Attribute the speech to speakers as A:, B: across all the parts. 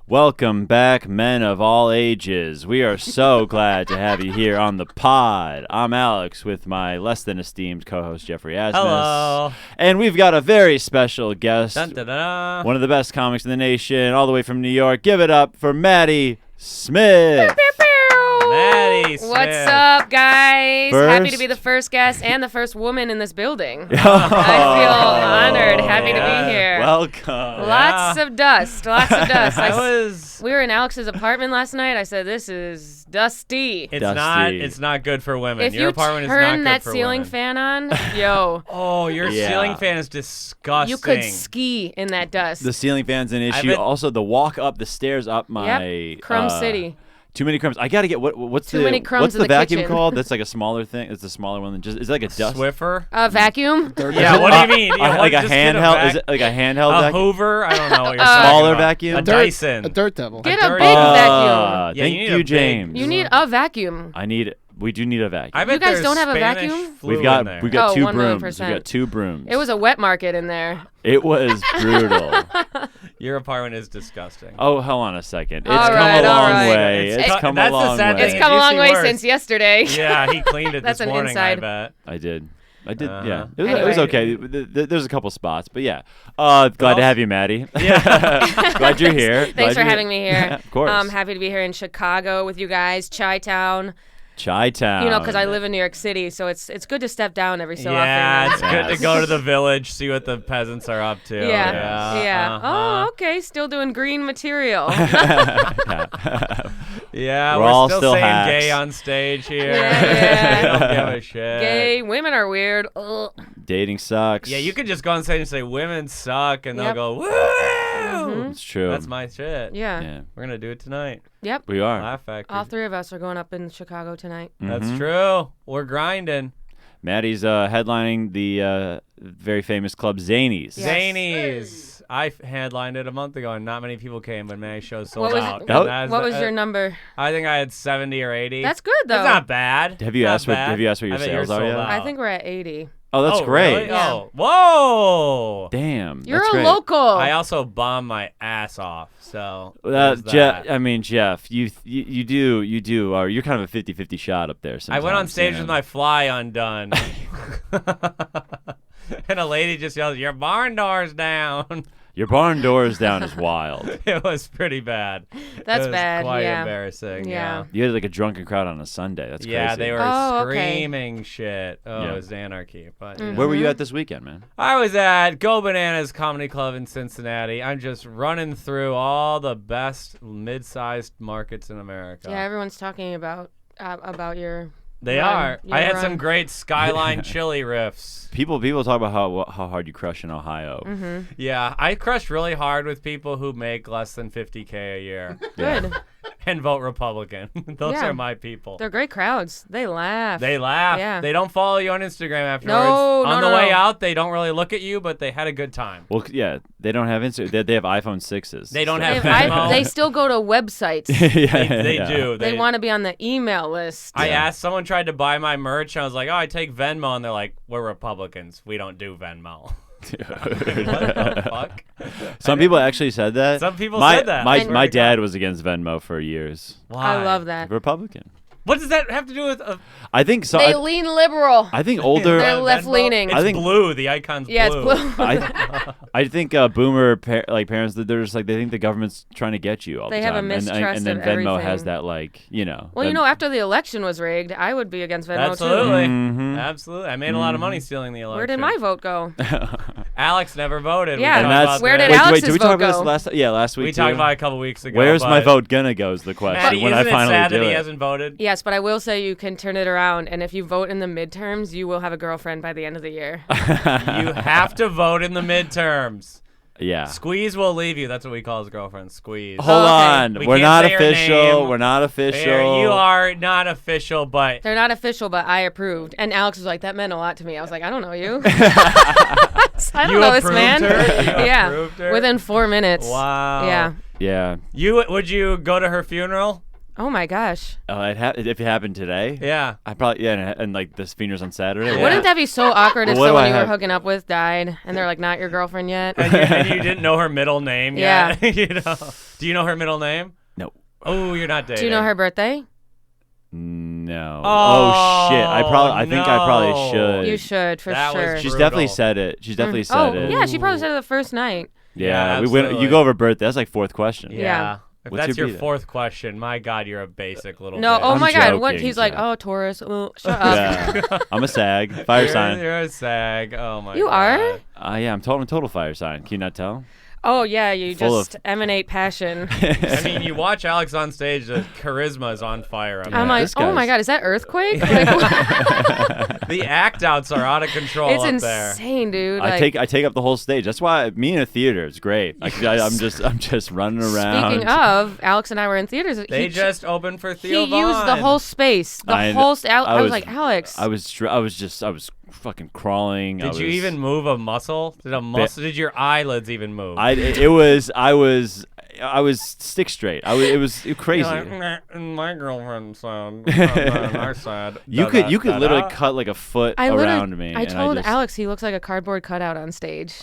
A: Welcome back, men of all ages. We are so glad to have you here on the pod. I'm Alex with my less than esteemed co-host Jeffrey Asmus.
B: Hello.
A: And we've got a very special guest,
B: Dun, dun, dun, dun.
A: one of the best comics in the nation, all the way from New York. Give it up for Maddy Smith.
B: Maddy Smith.
C: What's up, guys? Happy to
A: First-
C: be the first guest and the first woman in this building. I feel honored. Happy to be here.
A: Welcome.
C: Lots of dust. Lots of dust.
B: We
C: We were in Alex's apartment last night. I said, "This is dusty."
A: Dusty.
B: It's not good for women.
C: If
B: Your
C: you
B: apartment is not
C: turn
B: good
C: that
B: for
C: ceiling
B: women.
C: fan on, yo,
B: Oh, your
A: Yeah.
B: ceiling fan is disgusting.
C: you could ski in that dust.
A: The ceiling fan's an issue.
B: bet-
A: Also, the walk up the stairs up my
C: Yep. Crumb City.
A: Too many crumbs. I gotta get what's
C: Too
A: the
C: many crumbs
A: what's
C: in
A: the
C: the
A: vacuum
C: kitchen.
A: called? That's like a smaller thing. It's a smaller one than just. It's like a dust.
B: Swiffer.
C: A vacuum?
B: Yeah, what do you mean? Yeah,
A: like a
B: just get
A: handheld? Is it like a handheld
B: a
A: vacuum?
B: Hoover? I don't know what you're
C: Smaller
B: talking about.
A: vacuum?
B: A
A: Dirt-
B: Dyson.
D: A dirt devil.
C: Get
B: a
C: a
B: dirty-
C: big vacuum.
B: Yeah,
A: Thank
B: you need
A: you,
B: a big-
A: James.
C: You need a vacuum.
A: We do need a vacuum.
B: I bet
C: guys
B: there's
C: don't have a
B: Spanish
C: vacuum?
B: flu
A: We've got
B: in there.
A: we've got
C: Oh,
A: two
C: 1 million
A: brooms. We've got
C: percent.
A: two brooms.
C: It was a wet market in there.
A: It was brutal.
B: Your apartment is disgusting.
A: Oh, hold on a second. It's
C: All
A: come
C: right,
A: a
C: all
A: long
C: right.
A: way.
B: It's
A: It's
B: co-
A: come a
B: that's the
A: long
B: sad
A: way.
B: thing.
C: It's
B: It
C: come a
B: used to
C: long
B: be
C: way
B: worse.
C: since yesterday.
B: Yeah, he cleaned it
C: That's
B: this
C: an
B: morning,
C: inside.
B: I bet.
A: I did. Yeah.
B: Uh-huh.
A: It was
C: Anyway.
A: okay. There's a couple spots, but yeah. Glad to
B: else?
A: have you, Maddie.
B: Yeah.
A: Glad you're here.
C: Thanks
A: Glad
C: for
A: you're
C: having me here.
A: Of course.
C: Happy to be here in Chicago with you guys, Chi-Town.
A: Chi-Town.
C: You know, because I live in New York City, so it's good to step down every so
B: Yeah, it's
C: often.
B: good to go to the village, see what the peasants are up to.
C: Yeah.
B: Uh-huh.
C: Oh, okay. Still doing green material.
B: Yeah,
A: We're
B: we're
A: all
B: still
A: still
B: saying
A: hacks.
B: gay on stage here.
C: Yeah.
B: We don't give a shit.
C: Gay women are weird. Ugh.
A: Dating sucks.
B: Yeah, you could just go on stage and say women suck, and they'll
C: Yep.
B: go, woo!
A: It's true.
B: That's my shit.
C: Yeah.
A: Yeah.
B: We're going to do it tonight.
C: Yep.
A: We are.
B: Laugh Factory.
C: All 3 of us are going up in Chicago tonight.
B: That's
A: Mhm.
B: true. We're grinding.
A: Maddie's headlining the very famous club Zanies.
C: Yes.
B: Zanies. I headlined it a month ago, and not many people came, but my show sold
C: What was-
B: out.
A: Oh.
C: What was your number?
B: I think I had 70 or 80.
C: That's good, though.
B: That's not bad.
A: Have you
B: Not
A: asked what
B: bad.
A: your
B: I
A: sales
B: bet yours
A: are
B: sold
A: yet?
B: out.
C: I think we're at 80.
A: Oh, that's
B: Oh,
A: great.
B: really?
C: Yeah.
B: Oh, whoa!
A: Damn.
C: You're
A: that's
C: a
A: great.
C: local.
B: I also bombed my ass off, so there's
A: Jeff,
B: that.
A: I mean, Jeff, you do. You're kind of a 50-50 shot up there.
B: I went on
A: sometimes,
B: stage
A: you
B: with
A: know.
B: my fly undone. And a lady just yelled, "Your barn door's down."
A: Your barn doors down is wild.
B: It was pretty bad.
C: That's
B: It was
C: bad,
B: Quite
C: yeah.
B: embarrassing.
C: Yeah.
A: You had like a drunken crowd on a Sunday. That's crazy.
B: Yeah, they were
C: Oh, okay.
B: screaming shit. Oh,
A: Yeah.
B: it was anarchy. But
C: Mm.
A: Where were you at this weekend, man?
B: I was at Go Bananas Comedy Club in Cincinnati. I'm just running through all the best mid-sized markets in America.
C: Yeah, everyone's talking about your.
B: They
C: run.
B: are.
C: Your
B: I had
C: run.
B: some great Skyline chili riffs.
A: People talk about how hard you crush in Ohio.
C: Mm-hmm.
B: Yeah, I crush really hard with people who make less than $50K a year
C: Good.
B: and vote Republican. Those
C: Yeah.
B: are my people.
C: They're great crowds. They laugh.
B: They laugh.
C: Yeah.
B: They don't follow you on Instagram afterwards.
C: No,
B: on
C: no,
B: the way
C: no.
B: out, they don't really look at you, but they had a good time.
A: Well, yeah, they don't have Instagram. They have iPhone 6s.
B: They don't
A: so-
B: have
C: They
B: Venmo.
C: still go to websites.
A: yeah,
B: They
A: yeah.
B: do.
C: They want to be on the email list.
B: I
A: Yeah.
B: asked someone tried to buy my merch. And I was like, "Oh, I take Venmo," and they're like, "We're Republicans. We don't do Venmo." What the fuck?
A: Some people actually said that.
B: Some people
A: my,
B: said that.
A: My,
B: I swear
A: my
B: to
A: dad
B: God.
A: was against Venmo for years.
B: Why?
C: I love that.
A: Republican.
B: What does that have to do with?
A: I think so.
C: They lean liberal.
A: I think older.
C: They're left-leaning.
B: It's
A: I think-
B: blue. The icon's
C: Yeah, it's
B: blue.
C: blue.
A: I think boomer parents that they're just like they think the government's trying to get you all
C: They
A: the
C: have a
A: time.
C: mistrust
A: and then
C: of
A: Venmo has
C: everything.
A: that like
C: Well, you know, after the election was rigged, I would be against Venmo
B: Absolutely.
A: Mhm.
B: Absolutely. I made a lot of money stealing the
C: too.
B: election.
C: Where did my vote go?
B: Alex never voted.
C: Yeah.
B: We
C: And
B: talked
A: that's-
B: about
C: Where
B: this.
C: did Alex's
A: did we talk
C: vote
A: about
C: go?
A: this last? Yeah, last week.
B: We talked
A: too?
B: about it a couple weeks ago.
A: Where's my
B: but-
A: vote gonna go? Is the question
B: Maddie,
A: when I
B: isn't it
A: finally
B: sad
A: do
B: that he
A: it.
B: hasn't voted?
C: Yes, but I will say you can turn it around, and if you vote in the midterms, you will have a girlfriend by the end of the year.
B: You have to vote in the midterms.
A: Yeah.
B: Squeeze will leave you. That's what we call his girlfriend. Squeeze.
A: Hold
C: okay.
A: on.
B: We
A: We're
B: can't
A: not
B: say her
A: official.
B: name.
A: We're not official.
B: Fair, you are not official, but
C: They're not official, but I approved. And Alex was like, that meant a lot to me. I was like, I don't know you. I don't
B: you
C: know this
B: approved
C: man.
B: her? You
C: Yeah.
B: approved her?
C: Within 4 minutes.
B: Wow.
C: Yeah.
A: Yeah.
B: Would you go to her funeral?
C: Oh my gosh.
A: If it happened today,
B: Yeah.
A: I probably and like this funeral's on Saturday.
B: Yeah.
C: Wouldn't that be so awkward if
A: Well, what do
C: someone
A: I
C: you were
A: have?
C: hooking up with died and they're like, not your girlfriend yet?
B: And you didn't know her middle name
C: Yeah.
B: yet. You know. Do you know her middle name?
A: No.
B: Oh, you're not dating.
C: Do you know her birthday?
A: No.
B: Oh,
A: shit! I think I probably should.
C: You should, for
B: That was
C: sure.
A: She's
B: brutal.
A: definitely said it. She's definitely said
C: Oh,
A: it.
C: yeah, she probably said it the first night.
A: Yeah, we
B: absolutely.
A: went. You go over birthday. That's like fourth question.
C: Yeah.
B: If
A: What's
B: that's
A: your
B: your
A: beat?
B: fourth question, my God, you're a basic little
C: No,
B: bitch.
C: oh
A: I'm
C: my God. What?
A: joking,
C: He's like,
A: Jeff.
C: oh, Taurus. Oh, shut up.
A: Yeah. I'm a sag. Fire
B: you're,
A: sign.
B: You're a sag. Oh, my
C: You
B: God.
C: are?
A: Yeah, I'm total fire sign. Can you not tell?
C: Oh, yeah, you
A: Full
C: just emanate passion.
B: I mean, you watch Alex on stage, the charisma is on fire.
A: Yeah,
C: I'm like,
A: this
C: oh my
A: guy's-
C: God, is that earthquake? Like,
B: The act outs are out of control
C: it's
B: up there.
C: insane, dude.
A: I
C: Like,
A: take up the whole stage. That's why me in a theater is great. I'm just running around.
C: Speaking of, Alex and I were in theaters.
B: They just opened for Theo
C: he used the
B: Von.
C: whole space.
A: I
C: I was
A: was-
C: like, Alex.
A: I was fucking crawling.
B: Did you even move a muscle? Did your eyelids even move?
A: I was stick straight. It was crazy.
B: You're like, "Nah," my girlfriend said. I said.
A: You could literally cut like a foot around me.
C: I
A: and
C: told
A: just-
C: Alex he looks like a cardboard cutout on stage.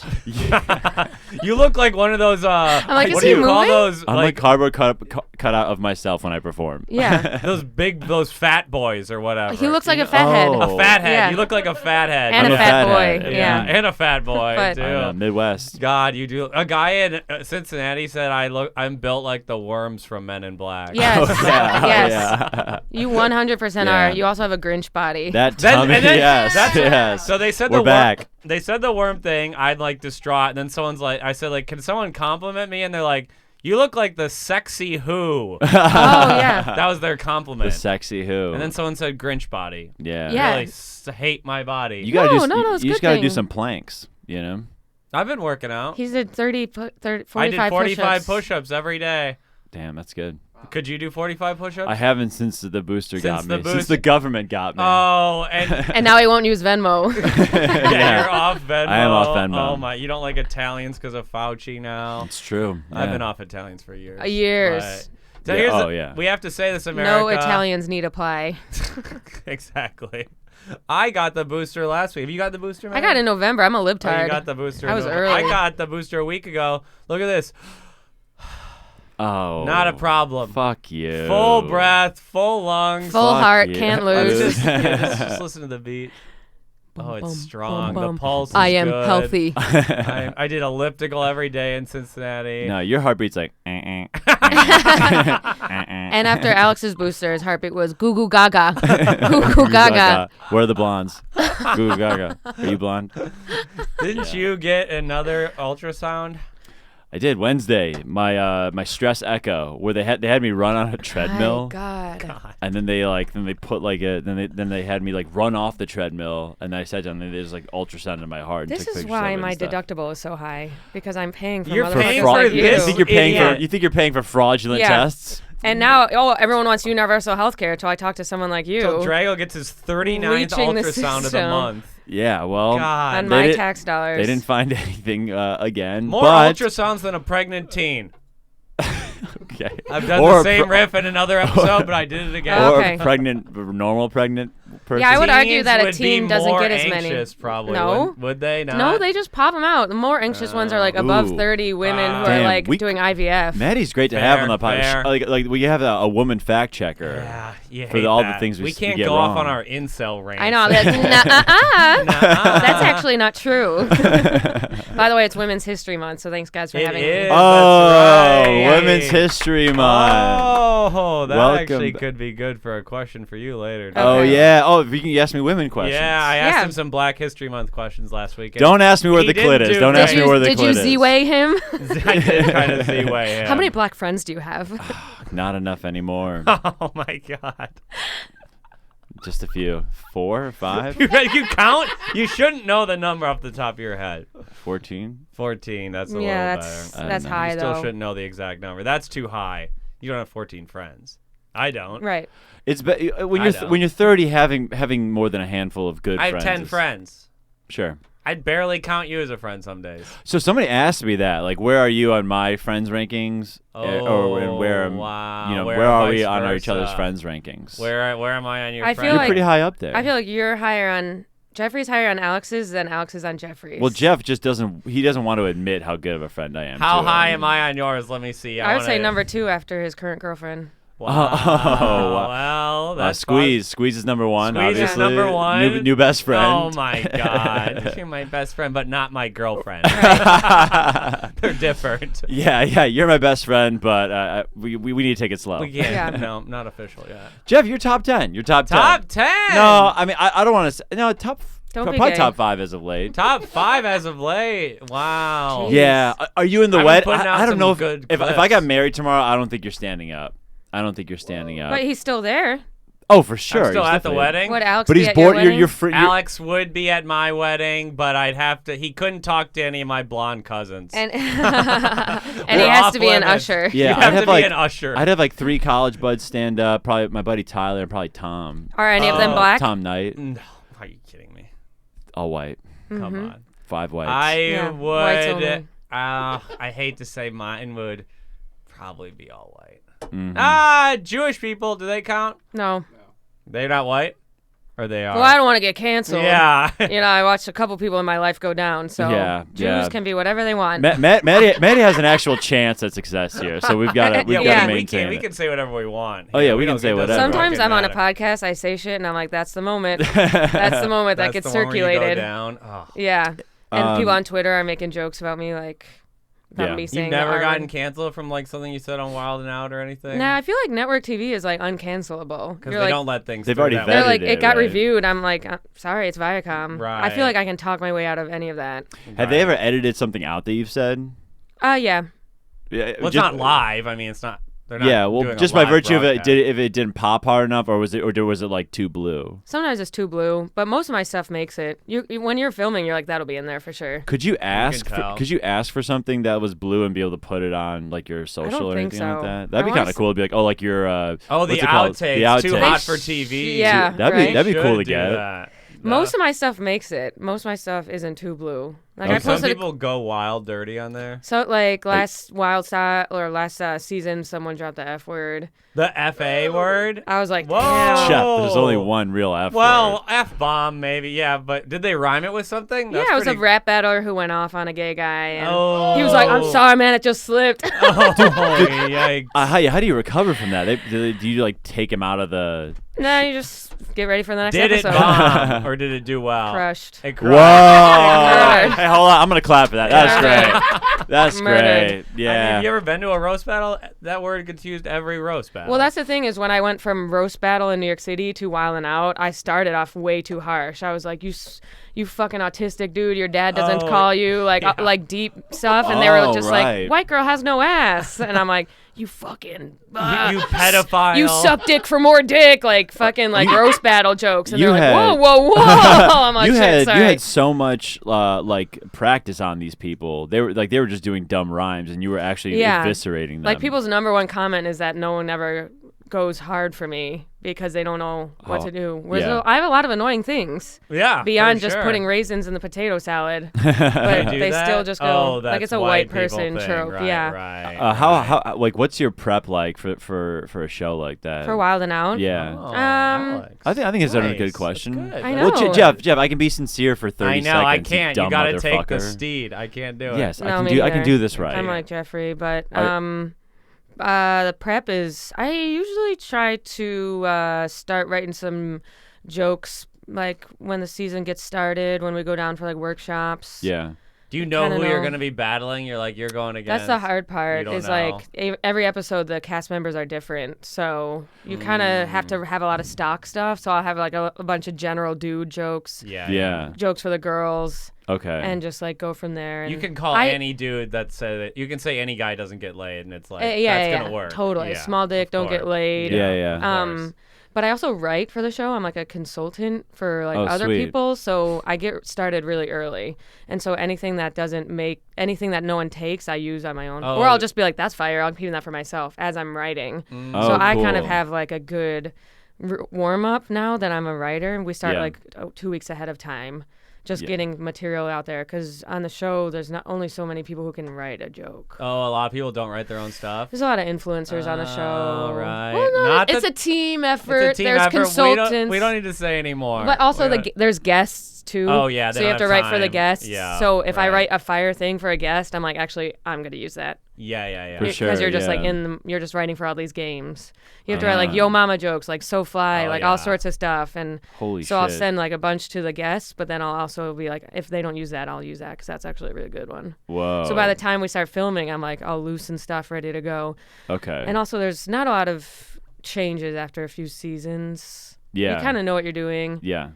B: You look like one of those.
C: like, is
B: what do
C: he
B: you call
C: moving?
B: those?
A: I'm like cardboard cut out of myself when I perform.
C: Yeah.
B: those fat boys or whatever.
C: He looks like
B: You
C: a fathead.
A: Oh.
B: A fathead.
C: Yeah.
B: You look like a fathead.
C: And
A: I'm
C: a
A: a
C: fat
A: fathead,
C: boy.
B: Yeah,
C: Yeah.
B: and a fat boy
C: But-
B: too.
A: I know, Midwest.
B: God, you do. A guy in Cincinnati said, I'm built like the worms from Men in Black."
C: Yes.
A: Oh, yeah,
C: Yes.
A: yeah.
C: You 100%
A: Yeah.
C: are. You also have a Grinch body.
A: That
B: Then-
A: tummy,
B: and then-
A: yes,
B: that's-
A: yes.
B: So they said
A: We're
B: the
A: back.
B: They said the worm thing. I'd like distraught. And then someone's like, I said like, can someone compliment me? And they're like, you look like the sexy Who.
C: Oh, yeah.
B: That was their
A: The
B: compliment.
A: sexy Who.
B: And then someone said Grinch body.
A: yeah.
C: Yeah.
B: Really hate my body.
A: You gotta
C: No,
A: do.
C: no, it's a
A: you
C: good
A: just gotta do
C: thing.
A: some planks. You know.
B: I've been working out.
C: He did 45
B: I did 45
C: push-ups.
B: push-ups every day.
A: Damn, that's good.
B: Could you do 45 push-ups?
A: I haven't since the booster got
B: Since the
A: me. Since
B: booster-
A: the government got me.
B: Oh, and
C: And now he won't use Venmo.
B: yeah, you're off Venmo.
A: I am off Venmo.
B: Oh my, you don't like Italians because of Fauci now.
A: It's true.
B: I've
A: Yeah.
B: been off Italians for years.
C: Years.
B: But- So
A: Yeah,
B: here's
A: oh,
B: the,
A: yeah.
B: we have to say this, America.
C: No Italians need apply.
B: Exactly. I got the booster last week. Have you got the booster, man?
C: I got it in November. I'm a
B: Oh,
C: libtard.
B: you got the booster.
C: I was
B: I
C: early.
B: got the booster a week ago. Look at this.
A: Oh.
B: Not a problem.
A: Fuck you.
B: Full breath, full lungs.
C: Full
A: Fuck
C: heart,
A: you.
C: can't
A: I was
C: lose.
B: Just listen to the beat. Oh, it's
C: bum,
B: strong.
C: bum,
B: The
C: bum.
B: pulse is
C: I am
B: good.
C: healthy.
B: I did elliptical every day in Cincinnati.
A: No, your heartbeat's like.
C: And after Alex's booster, his heartbeat was goo goo gaga. Goo goo gaga.
A: Where are the blondes? Goo gaga. Are you blonde?
B: Didn't you get another ultrasound?
A: I did Wednesday. My stress echo, where they had me run on a treadmill,
C: My God.
A: and then they put like then they had me like run off the treadmill, and I sat down and they just like ultrasounded my heart. And
C: This
A: took
C: is
A: pictures
C: why
A: of it
C: my
A: and stuff.
C: deductible is so high because I'm paying for
B: You're
C: motherfuckers
B: paying
C: like
B: for
C: you.
B: this?
A: You think you're paying
B: idiot.
A: for? You think you're paying for fraudulent
C: Yeah.
A: tests?
C: And now, everyone wants universal health care until I talk to someone like you.
B: Till Drago gets his 39th
C: Reaching the
B: ultrasound of the
C: system.
B: month.
A: Yeah. Well,
B: God.
C: on
A: they
C: my
A: did-
C: tax dollars.
A: they didn't find anything again.
B: More
A: but,
B: ultrasounds than a pregnant teen.
A: Okay.
B: I've done
A: Or
B: the
A: a
B: same
A: pre-
B: riff in another episode, but I did it again.
C: Oh,
A: Or
C: okay.
A: a normal pregnant person.
C: Yeah, I would argue
B: Teens
C: that a
B: would
C: teen
B: be
C: doesn't
B: more
C: get as many.
B: anxious, probably.
C: No.
B: Would they not?
C: No, they just pop them out. The more anxious ones are like above
A: Ooh.
C: 30 women who are
A: Damn,
C: like
A: we-
C: doing IVF.
A: Maddie's great to have
B: Fair,
A: on the
B: fair.
A: podcast. Like we have a woman fact checker.
B: Yeah, you
A: For
B: hate
A: all the
B: that.
A: things we
B: we
A: s-
B: can't
A: we get
B: go off on
A: wrong.
B: our incel rant.
C: I know. That's, nuh-uh.
B: Nuh-uh.
C: That's actually not true. By the way, it's Women's History Month, so thanks guys for
B: It
C: having
B: is.
C: me.
A: Oh,
B: That's right.
A: Women's History Month.
B: Oh, that
A: Welcome
B: actually
A: ba-
B: could be good for a question for you later.
A: Oh
C: Okay.
A: yeah. Oh, if you ask me women questions.
B: Yeah, I asked
C: Yeah.
B: him some Black History Month questions last week. and
A: Don't ask me where
B: He
A: the clit
B: didn't
A: is.
B: do
A: Don't
B: that.
A: ask me where the
C: Did
A: clit
C: you
A: is.
C: Z-way him?
B: I did kind of see way him.
C: How many black friends do you have?
A: Not enough anymore.
B: Oh my God.
A: Just a few. 4 or 5?
B: You count? You shouldn't know the number off the top of your head.
A: 14?
B: 14. That's a
C: Yeah,
B: little
C: that's
B: better.
A: I
C: that's
A: don't know.
C: high
B: You still
C: though.
B: shouldn't know the exact number. That's too high. You don't have 14 friends. I don't.
C: Right.
A: It's when
B: I
A: you're
B: don't.
A: when you're 30, having more than a handful of good
B: I have
A: friends.
B: 10
A: is-
B: friends.
A: Sure.
B: I'd barely count you as a friend some days.
A: So somebody asked me that, like, where are you on my friends rankings? Or and where am
B: wow.
A: you know
B: Where
A: where are
B: vice
A: we on each other's
B: versa.
A: friends rankings?
B: Where am I on your
C: I
B: friend?
C: feel
A: You're
C: like-
A: pretty high up there.
C: I feel like you're higher on Jeffrey's higher on Alex's than Alex is on Jeffrey's.
A: Well, Jeff just doesn't want to admit how good of a friend I am.
B: How
A: to
B: high
A: him.
B: am I on yours? Let me see.
C: I would say number 2 after his current girlfriend.
B: Wow.
A: wow.
B: Well, that's
A: Squeeze. Squeeze is number 1.
B: Squeeze is
A: obviously.
B: number 1.
A: New best friend.
B: Oh my God. You're my best friend, but not my girlfriend. They're different.
A: Yeah. You're my best friend, but we need to take it slow.
B: We can't.
C: Yeah.
B: No, not official yet.
A: Jeff, you're top 10. You're top 10.
B: Top 10.
A: No, I mean I don't want to say no top.
C: Don't be
A: probably
C: gay.
A: top 5 as of late.
B: Top 5 as of late. Wow.
C: Jeez.
A: Yeah. Are you in the
B: I've been
A: wedding?
B: putting out
A: I don't
B: some
A: know
B: good
A: if I
B: clips.
A: got married tomorrow. I don't think you're standing up.
C: But he's still there.
A: Oh, for sure.
B: I'm still
A: he's
B: at the
A: definitely-
B: wedding.
C: Would Alex
A: But
C: be
A: he's
C: at your
A: bored.
C: wedding?
A: You're free.
B: Alex would be at my wedding, but I'd have to. He couldn't talk to any of my blonde cousins.
C: And, and he
B: We're
C: has
B: off
C: to be an
B: limits.
C: usher.
A: Yeah,
B: you
A: I'd
B: have
A: have
B: to
A: like
B: be an usher.
A: I'd have like 3 college buds stand up. Probably my buddy Tyler and probably Tom.
C: Are any of them black?
A: Tom Knight,
B: No, are you kidding me?
A: all white,
B: Come
C: Mm-hmm.
B: on.
A: 5 whites.
B: I
C: Yeah, whites
B: would.
C: only.
B: I hate to say mine would probably be all white.
A: Mhm.
B: Jewish people, do they count?
C: No.
B: They're not white? Or they are?
C: Well, I don't want to get canceled.
B: Yeah.
C: I watched a couple people in my life go down, so
A: Yeah,
C: Jews
A: yeah.
C: can be whatever they want.
A: Maddie has an actual chance at success here, so we've got to
C: Yeah.
A: maintain
B: we
A: it.
B: can say whatever we want.
A: Oh, yeah, we
B: don't
A: can say
B: get
A: whatever.
C: Sometimes
B: fucking
C: I'm on a
B: matter.
C: podcast, I say shit, and I'm like, that's the moment. That's the moment that
B: That's
C: gets
B: the one where you go
C: circulated.
B: down. Oh.
C: Yeah. And people
A: Um,
C: on Twitter are making jokes about me, like, about
A: Yeah.
C: me
A: You've
C: saying
B: You've
C: the
B: never
C: R
B: gotten
C: word.
B: canceled from like something you said on Wild and Out or anything?
C: Nah, I feel like network TV is like uncancelable.
B: Because
C: You're
B: they
C: like,
B: don't let things
A: They've
B: through
A: already
B: that
C: they're
A: vetted
B: way.
C: like,
A: it,
C: it got
A: right?
C: reviewed. I'm like, sorry, it's Viacom. I feel
B: Right.
C: like I can talk my way out of any of that.
A: Have they ever edited something out that you've said?
C: Yeah.
A: Yeah,
B: Well, it's not live. I mean, it's not. They're not
A: Yeah, well,
B: doing a
A: just by
B: live
A: virtue of it,
B: broadcast.
A: if it didn't pop hard enough, or was it like too blue?
C: Sometimes it's too blue, but most of my stuff makes it. When you're filming, you're like, that'll be in there for sure.
A: Could you ask?
B: tell.
A: Could you ask for something that was blue and be able to put it on like your social or
C: think
A: anything like
C: so.
A: that? That'd be
C: I
A: kind
C: wanna
A: of cool to be like, oh, like your
B: Oh, the
A: what's it called?
B: outtakes.
A: The
B: Too
A: outtakes.
B: hot for TV.
C: Yeah,
A: That'd
C: right?
A: be that'd be cool to
B: Should do
A: get.
B: that.
C: Most of my stuff makes it. Most of my stuff isn't too blue. Like I
A: Okay.
B: Some
C: posted.
B: people go wild dirty on there.
C: So like last season, someone dropped the F word.
B: The FA word.
C: I was like,
B: Whoa.
C: damn.
A: Chef, there's only one real F
B: Well,
A: word.
B: F bomb maybe, yeah. But did they rhyme it with something?
C: Yeah,
B: That's
C: it was a
B: pretty-
C: rap battler who went off on a gay guy, and
B: Oh.
C: he was like, "I'm sorry, man, it just slipped."
B: Oh, yikes.
A: How do you recover from that? Do you like take him out of the?
C: No, you just get ready for the next
B: Did it
C: episode.
B: bomb or did it do well?
C: Crushed.
B: It
A: Whoa!
B: crushed.
A: Hey, hold on. I'm gonna clap for that. That's great. That's
C: Murdered.
A: great. Yeah.
B: Have you ever been to a roast battle? That word gets used every roast battle.
C: Well, that's the thing is when I went from roast battle in New York City to Wild 'N Out, I started off way too harsh. I was like, you fucking autistic dude, your dad doesn't
B: Oh,
C: call you, like
B: yeah.
C: like deep stuff, and they were
A: Oh,
C: just
A: right.
C: like, white girl has no ass, and I'm like, you fucking
B: you pedophile.
C: you suck dick for more dick, like fucking like roast battle jokes, and
A: you
C: they're like,
A: had-
C: whoa, I'm like,
A: you
C: shit,
A: had
C: sorry.
A: you had so much like practice on these people. They were just doing dumb rhymes, and you were actually
C: Yeah.
A: eviscerating them.
C: Like people's number one comment is that no one ever goes hard for me because they don't know what
A: Oh,
C: to do. Whereas
A: yeah.
C: I have a lot of annoying things
B: Yeah.
C: beyond
B: for
C: just
B: sure.
C: putting raisins in the potato salad,
B: They
C: but
B: do
C: they
B: that?
C: still just go
B: Oh,
C: like
B: that's
C: it's a white
B: people
C: person
B: thing.
C: trope.
B: Right,
C: Yeah.
B: Right.
A: how like what's your prep like for a show like that?
C: For Wild 'N Out.
A: Yeah.
B: Oh,
C: Um,
B: Alex.
A: I think it's a
B: Nice.
A: good question.
B: That's good.
C: I
A: Well,
C: know.
A: Jeff, I can be sincere for 30
B: I know.
A: seconds.
B: I
A: you
B: can't.
A: dumb
B: You gotta take the
A: motherfucker.
B: steed. I can't do it.
A: Yes,
C: No,
A: I can
C: me
A: do. I can
C: neither.
A: do this right.
C: I'm like Jeffrey, but
A: I-
C: the prep is I usually try to start writing some jokes like when the season gets started, when we go down for like workshops.
A: Yeah.
B: Do you know
C: Kinda
B: who you're
C: know.
B: gonna be battling? You're like you're going against.
C: That's the hard part.
B: don't
C: Is
B: know.
C: like every episode the cast members are different, so you kind of have to have a lot of stock stuff. So I'll have like a bunch of general dude jokes,
B: Yeah.
A: Yeah.
C: jokes for the girls,
A: Okay.
C: and just like go from there.
B: You
C: and
B: can call
C: I-
B: any dude that said that. You can say any guy doesn't get laid, and it's like
C: yeah,
B: that's
C: yeah,
B: gonna work.
C: totally.
B: Yeah,
C: Small dick,
B: of
C: don't get
B: course.
C: laid.
A: Yeah.
B: Of course.
C: But I also write for the show. I'm like a consultant for like
A: Oh,
C: other
A: sweet.
C: people, so I get started really early. And so anything that no one takes, I use on my own.
B: Oh.
C: Or I'll just be like, that's fire. I'm keeping that for myself as I'm writing.
A: Oh,
C: So I kind of
A: cool.
C: have like a good warm up now that I'm a writer. We start
A: Yeah.
C: like 2 weeks ahead of time. just getting material out there. Because on the show, there's not only so many people who can write a joke.
B: Oh, a lot of people don't write their own stuff.
C: There's a lot of influencers on the show.
B: Oh, right.
C: Well, no,
B: Not
C: it's
B: that-
C: a team effort.
B: It's a team
C: there's
B: effort.
C: consultants.
B: We don't need to say anymore.
C: But also,
B: We don't-
C: there's guests too.
B: Oh, yeah, they
C: so you
B: don't
C: have to
B: have
C: write for the
B: time.
C: guests.
B: Yeah,
C: so if I
B: right.
C: write a fire thing for a guest, I'm like, actually, I'm gonna use that.
B: Yeah.
A: For sure.
C: Because you're just
A: yeah.
C: like you're just writing for all these games. You have to write like yo mama jokes, like so fly,
B: Oh,
C: like
B: yeah.
C: all sorts of stuff. And
A: Holy
C: so I'll
A: shit.
C: send like a bunch to the guests, but then I'll also be like, if they don't use that, I'll use that because that's actually a really good one.
A: Whoa.
C: So by the time we start filming, I'm like all loose and stuff, ready to go.
A: Okay.
C: And also, there's not a lot of changes after a few seasons.
A: Yeah.
C: You kind of know what you're doing.
A: Yeah.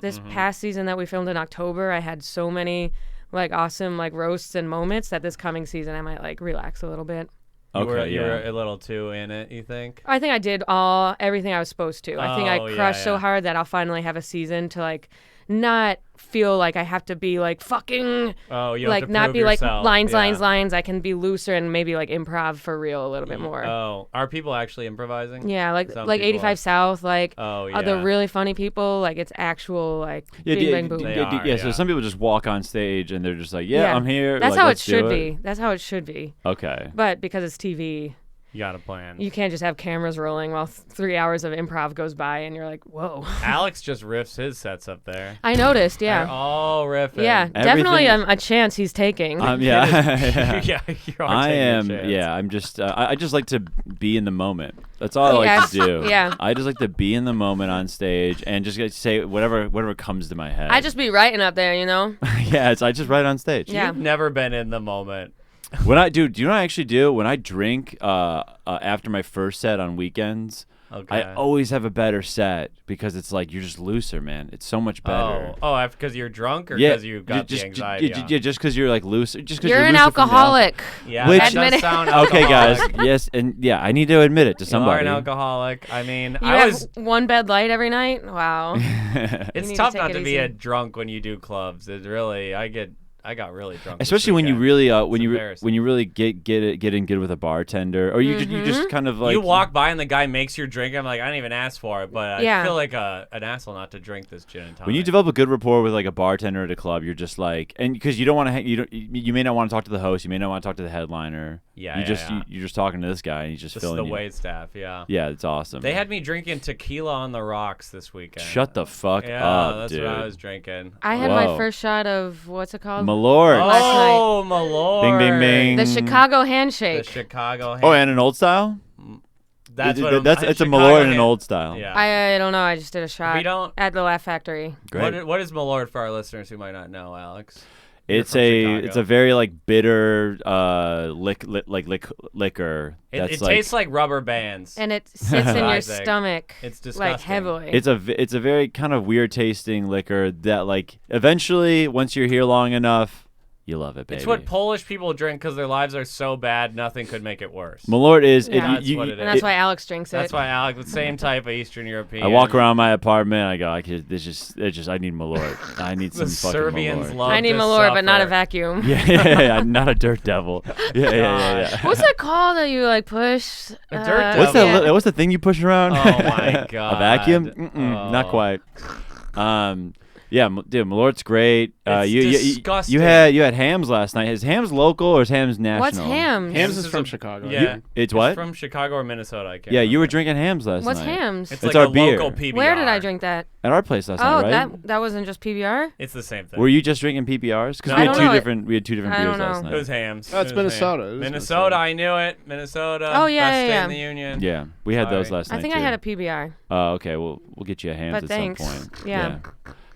C: This past season that we filmed in October, I had so many like awesome like roasts and moments that this coming season I might like relax a little bit.
B: You were
A: yeah.
B: a little too in it, you think?
C: I think I did everything I was supposed to. I think I crushed so hard that I'll finally have a season to like not feel like I have to be like fucking
B: Oh, you
C: like
B: have to
C: not
B: prove
C: be
B: yourself.
C: like
B: Yeah.
C: lines. I can be looser and maybe like improv for real a little bit more.
B: Oh, are people actually improvising?
C: Yeah, like
B: Some
C: 85
B: people
C: South, like
B: Oh,
C: are the
B: yeah.
C: really funny people. Like it's actual like
A: Yeah,
C: bing bang boom.
B: They are,
A: so
B: yeah.
A: some people just walk on stage and they're just like, yeah, I'm here.
C: That's
A: like,
C: how it
A: let's do
C: should be. That's how it should be.
A: Okay.
C: But because it's TV,
B: You got a plan.
C: you can't just have cameras rolling while 3 hours of improv goes by and you're like, whoa.
B: Alex just riffs his sets up there.
C: I noticed,
B: They're
C: yeah.
B: all riffing.
C: Yeah, definitely a chance he's taking.
A: Yeah.
B: yeah, you're
A: I
B: taking a
A: am.
B: chance.
A: Yeah, I'm just. I just like to be in the moment. That's all I like
C: Yes,
A: to do.
C: yeah.
A: I just like to be in the moment on stage and just like, say whatever comes to my head.
C: I just be writing up there, you know?
A: yeah. I just write on stage.
C: Yeah.
B: You've never been in the moment.
A: When I do you know what I actually do? When I drink after my first set on weekends,
B: Okay.
A: I always have a better set because it's like you're just looser, man. It's so much better.
B: Oh, because you're drunk or
A: Yeah,
B: because you got
A: just,
B: the anxiety?
A: Yeah, just because you're like looser. Just because
C: You're an
A: looser from the
C: alcoholic.
B: Yeah,
A: Which-
B: that
C: Admit
B: does
C: it.
B: sound
A: Okay, guys.
B: alcoholic.
A: Yes, and yeah, I need to admit it to
B: You are
A: somebody.
B: an alcoholic. I mean,
C: You
B: I
C: have
B: was.
C: one bed light every night? Wow.
B: It's
C: need to
B: tough
C: take
B: not
C: it
B: to be
C: easy.
B: a drunk when you do clubs. It really, I got really drunk. this
A: Especially when you
B: weekend.
A: really
B: It's
A: when you really get in good with a bartender, or you
C: Mm-hmm.
A: just kind of like
B: you walk by and the guy makes your drink. I'm like, I didn't even ask for it, but I
C: Yeah.
B: feel like an asshole not to drink this gin and tonic.
A: when you develop a good rapport with like a bartender at a club, you're just like, and because you don't want to, you may not want to talk to the host, you may not want to talk to the headliner.
B: Yeah,
A: you
B: yeah,
A: just
B: yeah.
A: you're just talking to this guy, and he's just
B: This is
A: filling
B: the
A: you.
B: wait staff, yeah.
A: Yeah, it's awesome.
B: They had me drinking tequila on the rocks this weekend.
A: Shut the fuck
B: Yeah,
A: up,
B: that's
A: dude.
B: what I was drinking.
C: I had
A: Whoa.
C: my first shot of, what's it called?
A: Malort.
C: last night.
B: Oh, my lord.
A: Bing, bing, bing.
C: The Chicago
B: The
C: handshake.
B: Chicago.
A: Oh, and an old style.
B: that's
A: It-
B: what
A: it's a
B: Chicago
A: Malort and an
B: hand-
A: old style.
B: Yeah.
C: I don't know. I just did a shot
B: We don't-
C: at the Laugh Factory.
A: Great.
B: What is Malort for our listeners who might not know, Alex?
A: It's
B: from Chicago.
A: it's a very like bitter liquor.
B: It
A: That's
B: tastes like rubber bands.
C: And it sits in your
B: Isaac.
C: stomach
B: It's
C: like
B: disgusting.
C: heavily.
A: It's a very kind of weird tasting liquor that like eventually once you're here long enough, you love it, baby.
B: It's what Polish people drink because their lives are so bad, nothing could make it worse.
A: Malort is.
C: Yeah.
B: That's what it
C: and that's
B: is.
C: why Alex drinks it.
B: That's why Alex, the same type of Eastern European.
A: I walk around my apartment. I go, I need Malort. I need
B: The
A: some fucking
B: Serbians
A: Malort.
B: love
C: I need
B: to
C: Malort, but not a
B: suffer.
C: vacuum.
A: Yeah, not a dirt devil. Yeah.
C: What's that called that you like push?
B: A dirt
A: What's
B: devil.
A: that? What's the thing you push around?
B: Oh my god.
A: A vacuum? Not
B: Oh.
A: quite. Yeah, dude, Malort's great.
B: It's
A: You
B: disgusting.
A: had hams last night. Is hams local or is hams national?
C: What's Hams?
D: Hams
B: This
D: is from
B: a-
D: Chicago.
B: Yeah.
A: It's what?
B: from Chicago or Minnesota. I can't.
A: Yeah, you were
B: remember.
A: drinking hams last
C: What's
A: night.
C: Hams?
B: It's
A: It's
B: like
A: our
B: a
A: beer.
B: local PBR.
C: Where did I drink that?
A: At our place last
C: Oh,
A: night, right?
C: that wasn't just PBR?
B: It's the same thing.
A: Were you just drinking PBRs? Because
B: No.
A: we
B: I
A: had
C: don't
A: two
C: know.
A: different. We had two different
C: I
A: beers
C: don't
A: last
C: know.
A: night.
B: It was Hams.
D: Oh, it's
B: It was
D: Minnesota.
B: Hams.
D: It is
B: Minnesota,
D: Minnesota.
B: I knew it. Minnesota.
C: Oh, yeah,
B: best
C: yeah,
B: state
C: yeah.
B: in the union.
A: Yeah, we had those
B: Sorry.
A: last night.
C: I think I
A: too.
C: had a PBR.
A: Oh, okay. We'll get you a hams
C: But
A: at
C: thanks.
A: some point.
C: Yeah.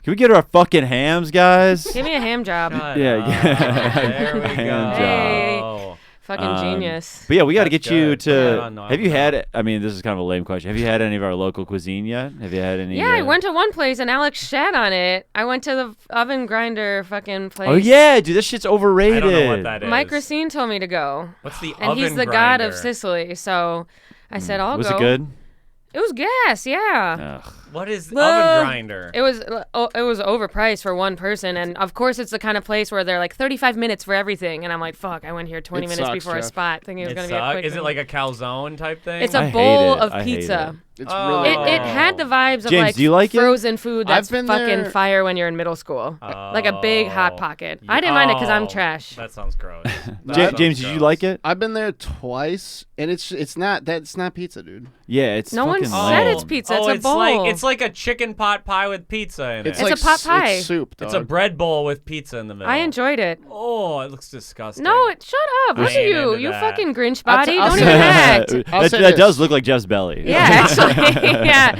A: Can we get our fucking hams, guys?
C: Give me a ham job.
B: Shut
A: Yeah,
B: up.
A: yeah.
B: There we go.
C: Hey. Fucking genius.
A: But yeah, we got to
B: That's
A: get you
B: good. Put that
A: to.
B: on Knock
A: Have you
B: Knock.
A: had? I mean, this is kind of a lame question. Have you had any of our local cuisine yet? Have you had any?
C: Yeah, I went to one place and Alex shat on it. I went to the oven grinder fucking place.
A: Oh yeah, dude, this shit's overrated.
B: I don't know what that is.
C: Mike Racine told me to go.
B: What's the
C: And
B: oven
C: he's the god
B: grinder?
C: of Sicily. So I said, I'll
A: Was
C: go.
A: it good?
C: It was gas, yeah.
A: Ugh.
B: What is
C: Well,
B: oven grinder?
C: It was overpriced for one person, and of course it's the kind of place where they're like 35 minutes for everything, and I'm like, fuck, I went here 20
D: It
C: minutes
D: sucks,
C: before a
D: Jeff.
C: spot, thinking it was gonna be a
B: suck?
C: quick.
B: Is it
C: thing.
B: like a calzone type thing?
C: It's
A: I
C: a
A: hate
C: bowl
A: it.
C: of
A: I hate
C: pizza.
D: It's
B: Oh.
D: really
C: It had the vibes of
A: James,
C: like
A: do you like it?
C: frozen food that's
D: I've been
C: fucking
D: there-
C: fire when you're in middle school, like a big hot pocket. I didn't mind it because I'm
B: Oh,
C: trash.
B: That sounds gross.
A: James, did you like it?
D: I've been there twice, and it's not pizza, dude.
A: Yeah, it's
C: No one
A: fucking
C: said
A: lame.
C: it's pizza.
B: Oh,
C: It's a bowl.
B: It's like a chicken pot pie with pizza in it.
C: It's a pot pie.
D: It's soup, dog.
B: It's a bread bowl with pizza in the middle.
C: I enjoyed it.
B: Oh, it looks disgusting.
C: No, shut up. Look
B: I
C: at
B: ain't
C: you.
B: into
C: You
B: that.
C: fucking Grinch
D: I'll
C: body.
D: t- I'll
C: Don't
D: say-
C: even act.
D: I'll
A: that
D: say
A: that
D: this.
A: does look like Jeff's belly.
C: Yeah, actually. Yeah.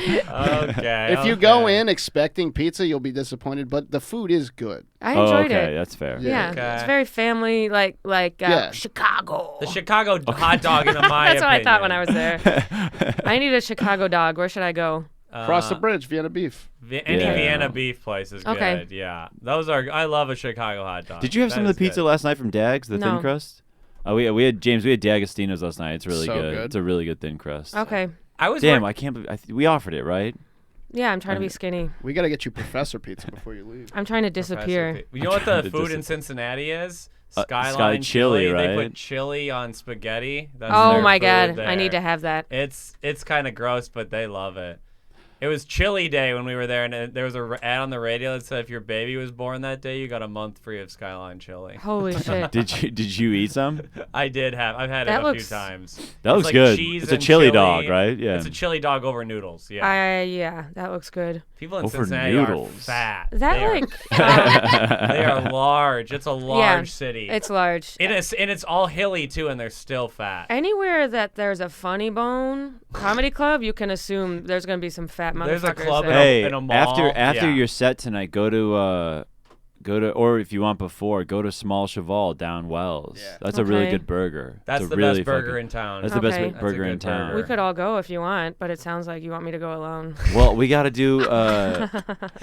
B: Okay.
D: If you go in expecting pizza, you'll be disappointed. But the food is good.
C: I
A: Oh,
C: enjoyed
A: okay,
C: it.
A: that's fair.
C: Yeah,
B: Okay.
C: it's very family, like
D: Yeah.
C: Chicago.
B: the Chicago hot dog in my
C: That's what I thought when I
B: opinion.
C: was there. I need a Chicago dog. Where should I go?
D: Cross the bridge, Vienna beef.
B: Any
A: Yeah.
B: Vienna beef place is
C: Okay.
B: good. Yeah, those are. I love a Chicago hot dog.
A: Did you have
B: That
A: some of
B: is
A: the pizza
B: good.
A: last night from Dag's, the thin
C: No.
A: crust? We had D'Agostino's last night. It's really
D: So
A: good.
D: good.
A: It's a really good thin crust.
C: Okay.
B: I was.
A: Damn,
B: wor-
A: I can't believe we offered it, right?
C: Yeah, I'm trying to be skinny.
D: We got to get you Professor Pizza before you leave.
C: I'm trying to disappear.
B: You know what
A: trying
B: the
A: to
B: food in
A: dis-
B: Cincinnati is?
A: Sky
B: Skyline
A: chili,
B: They
A: right?
B: put chili on spaghetti. That's
C: Oh
B: their
C: my
B: food
C: god, I
B: there.
C: need to have that.
B: It's kind of gross, but they love it. It was chili day when we were there, and there was a ad on the radio that said if your baby was born that day, you got a month free of Skyline chili.
C: Holy shit.
A: Did you eat some?
B: I've had it
C: That
B: a
C: looks-
B: few times.
A: That looks
B: like
A: good.
B: cheese
A: It's a
B: and
A: chili dog, right? Yeah.
B: It's a chili dog over noodles. Yeah.
C: Yeah, that looks good.
B: People in
C: Oh,
A: Over
B: Cincinnati
A: noodles.
B: are fat.
C: That
B: They are
C: like
B: fat. They are large. It's a large
C: yeah,
B: city.
C: it's large.
B: and it's all hilly too, and they're still fat.
C: Anywhere that there's a Funny Bone comedy club, you can assume there's gonna be some fat motherfuckers.
B: There's a club
C: there.
A: Hey,
B: in a mall.
A: after
B: Yeah.
A: your set tonight, go to or if you want before, go to Small Cheval down Wells.
D: Yeah.
A: That's a really
C: Okay.
A: good burger.
B: That's
A: It's a
B: the
A: really
B: best burger
A: fucking-
B: in town.
A: That's the best
C: Okay.
B: That's a
A: burger in
B: good
A: town.
B: burger.
C: We could all go if you want, but it sounds like you want me to go alone.
A: Well, we got to do.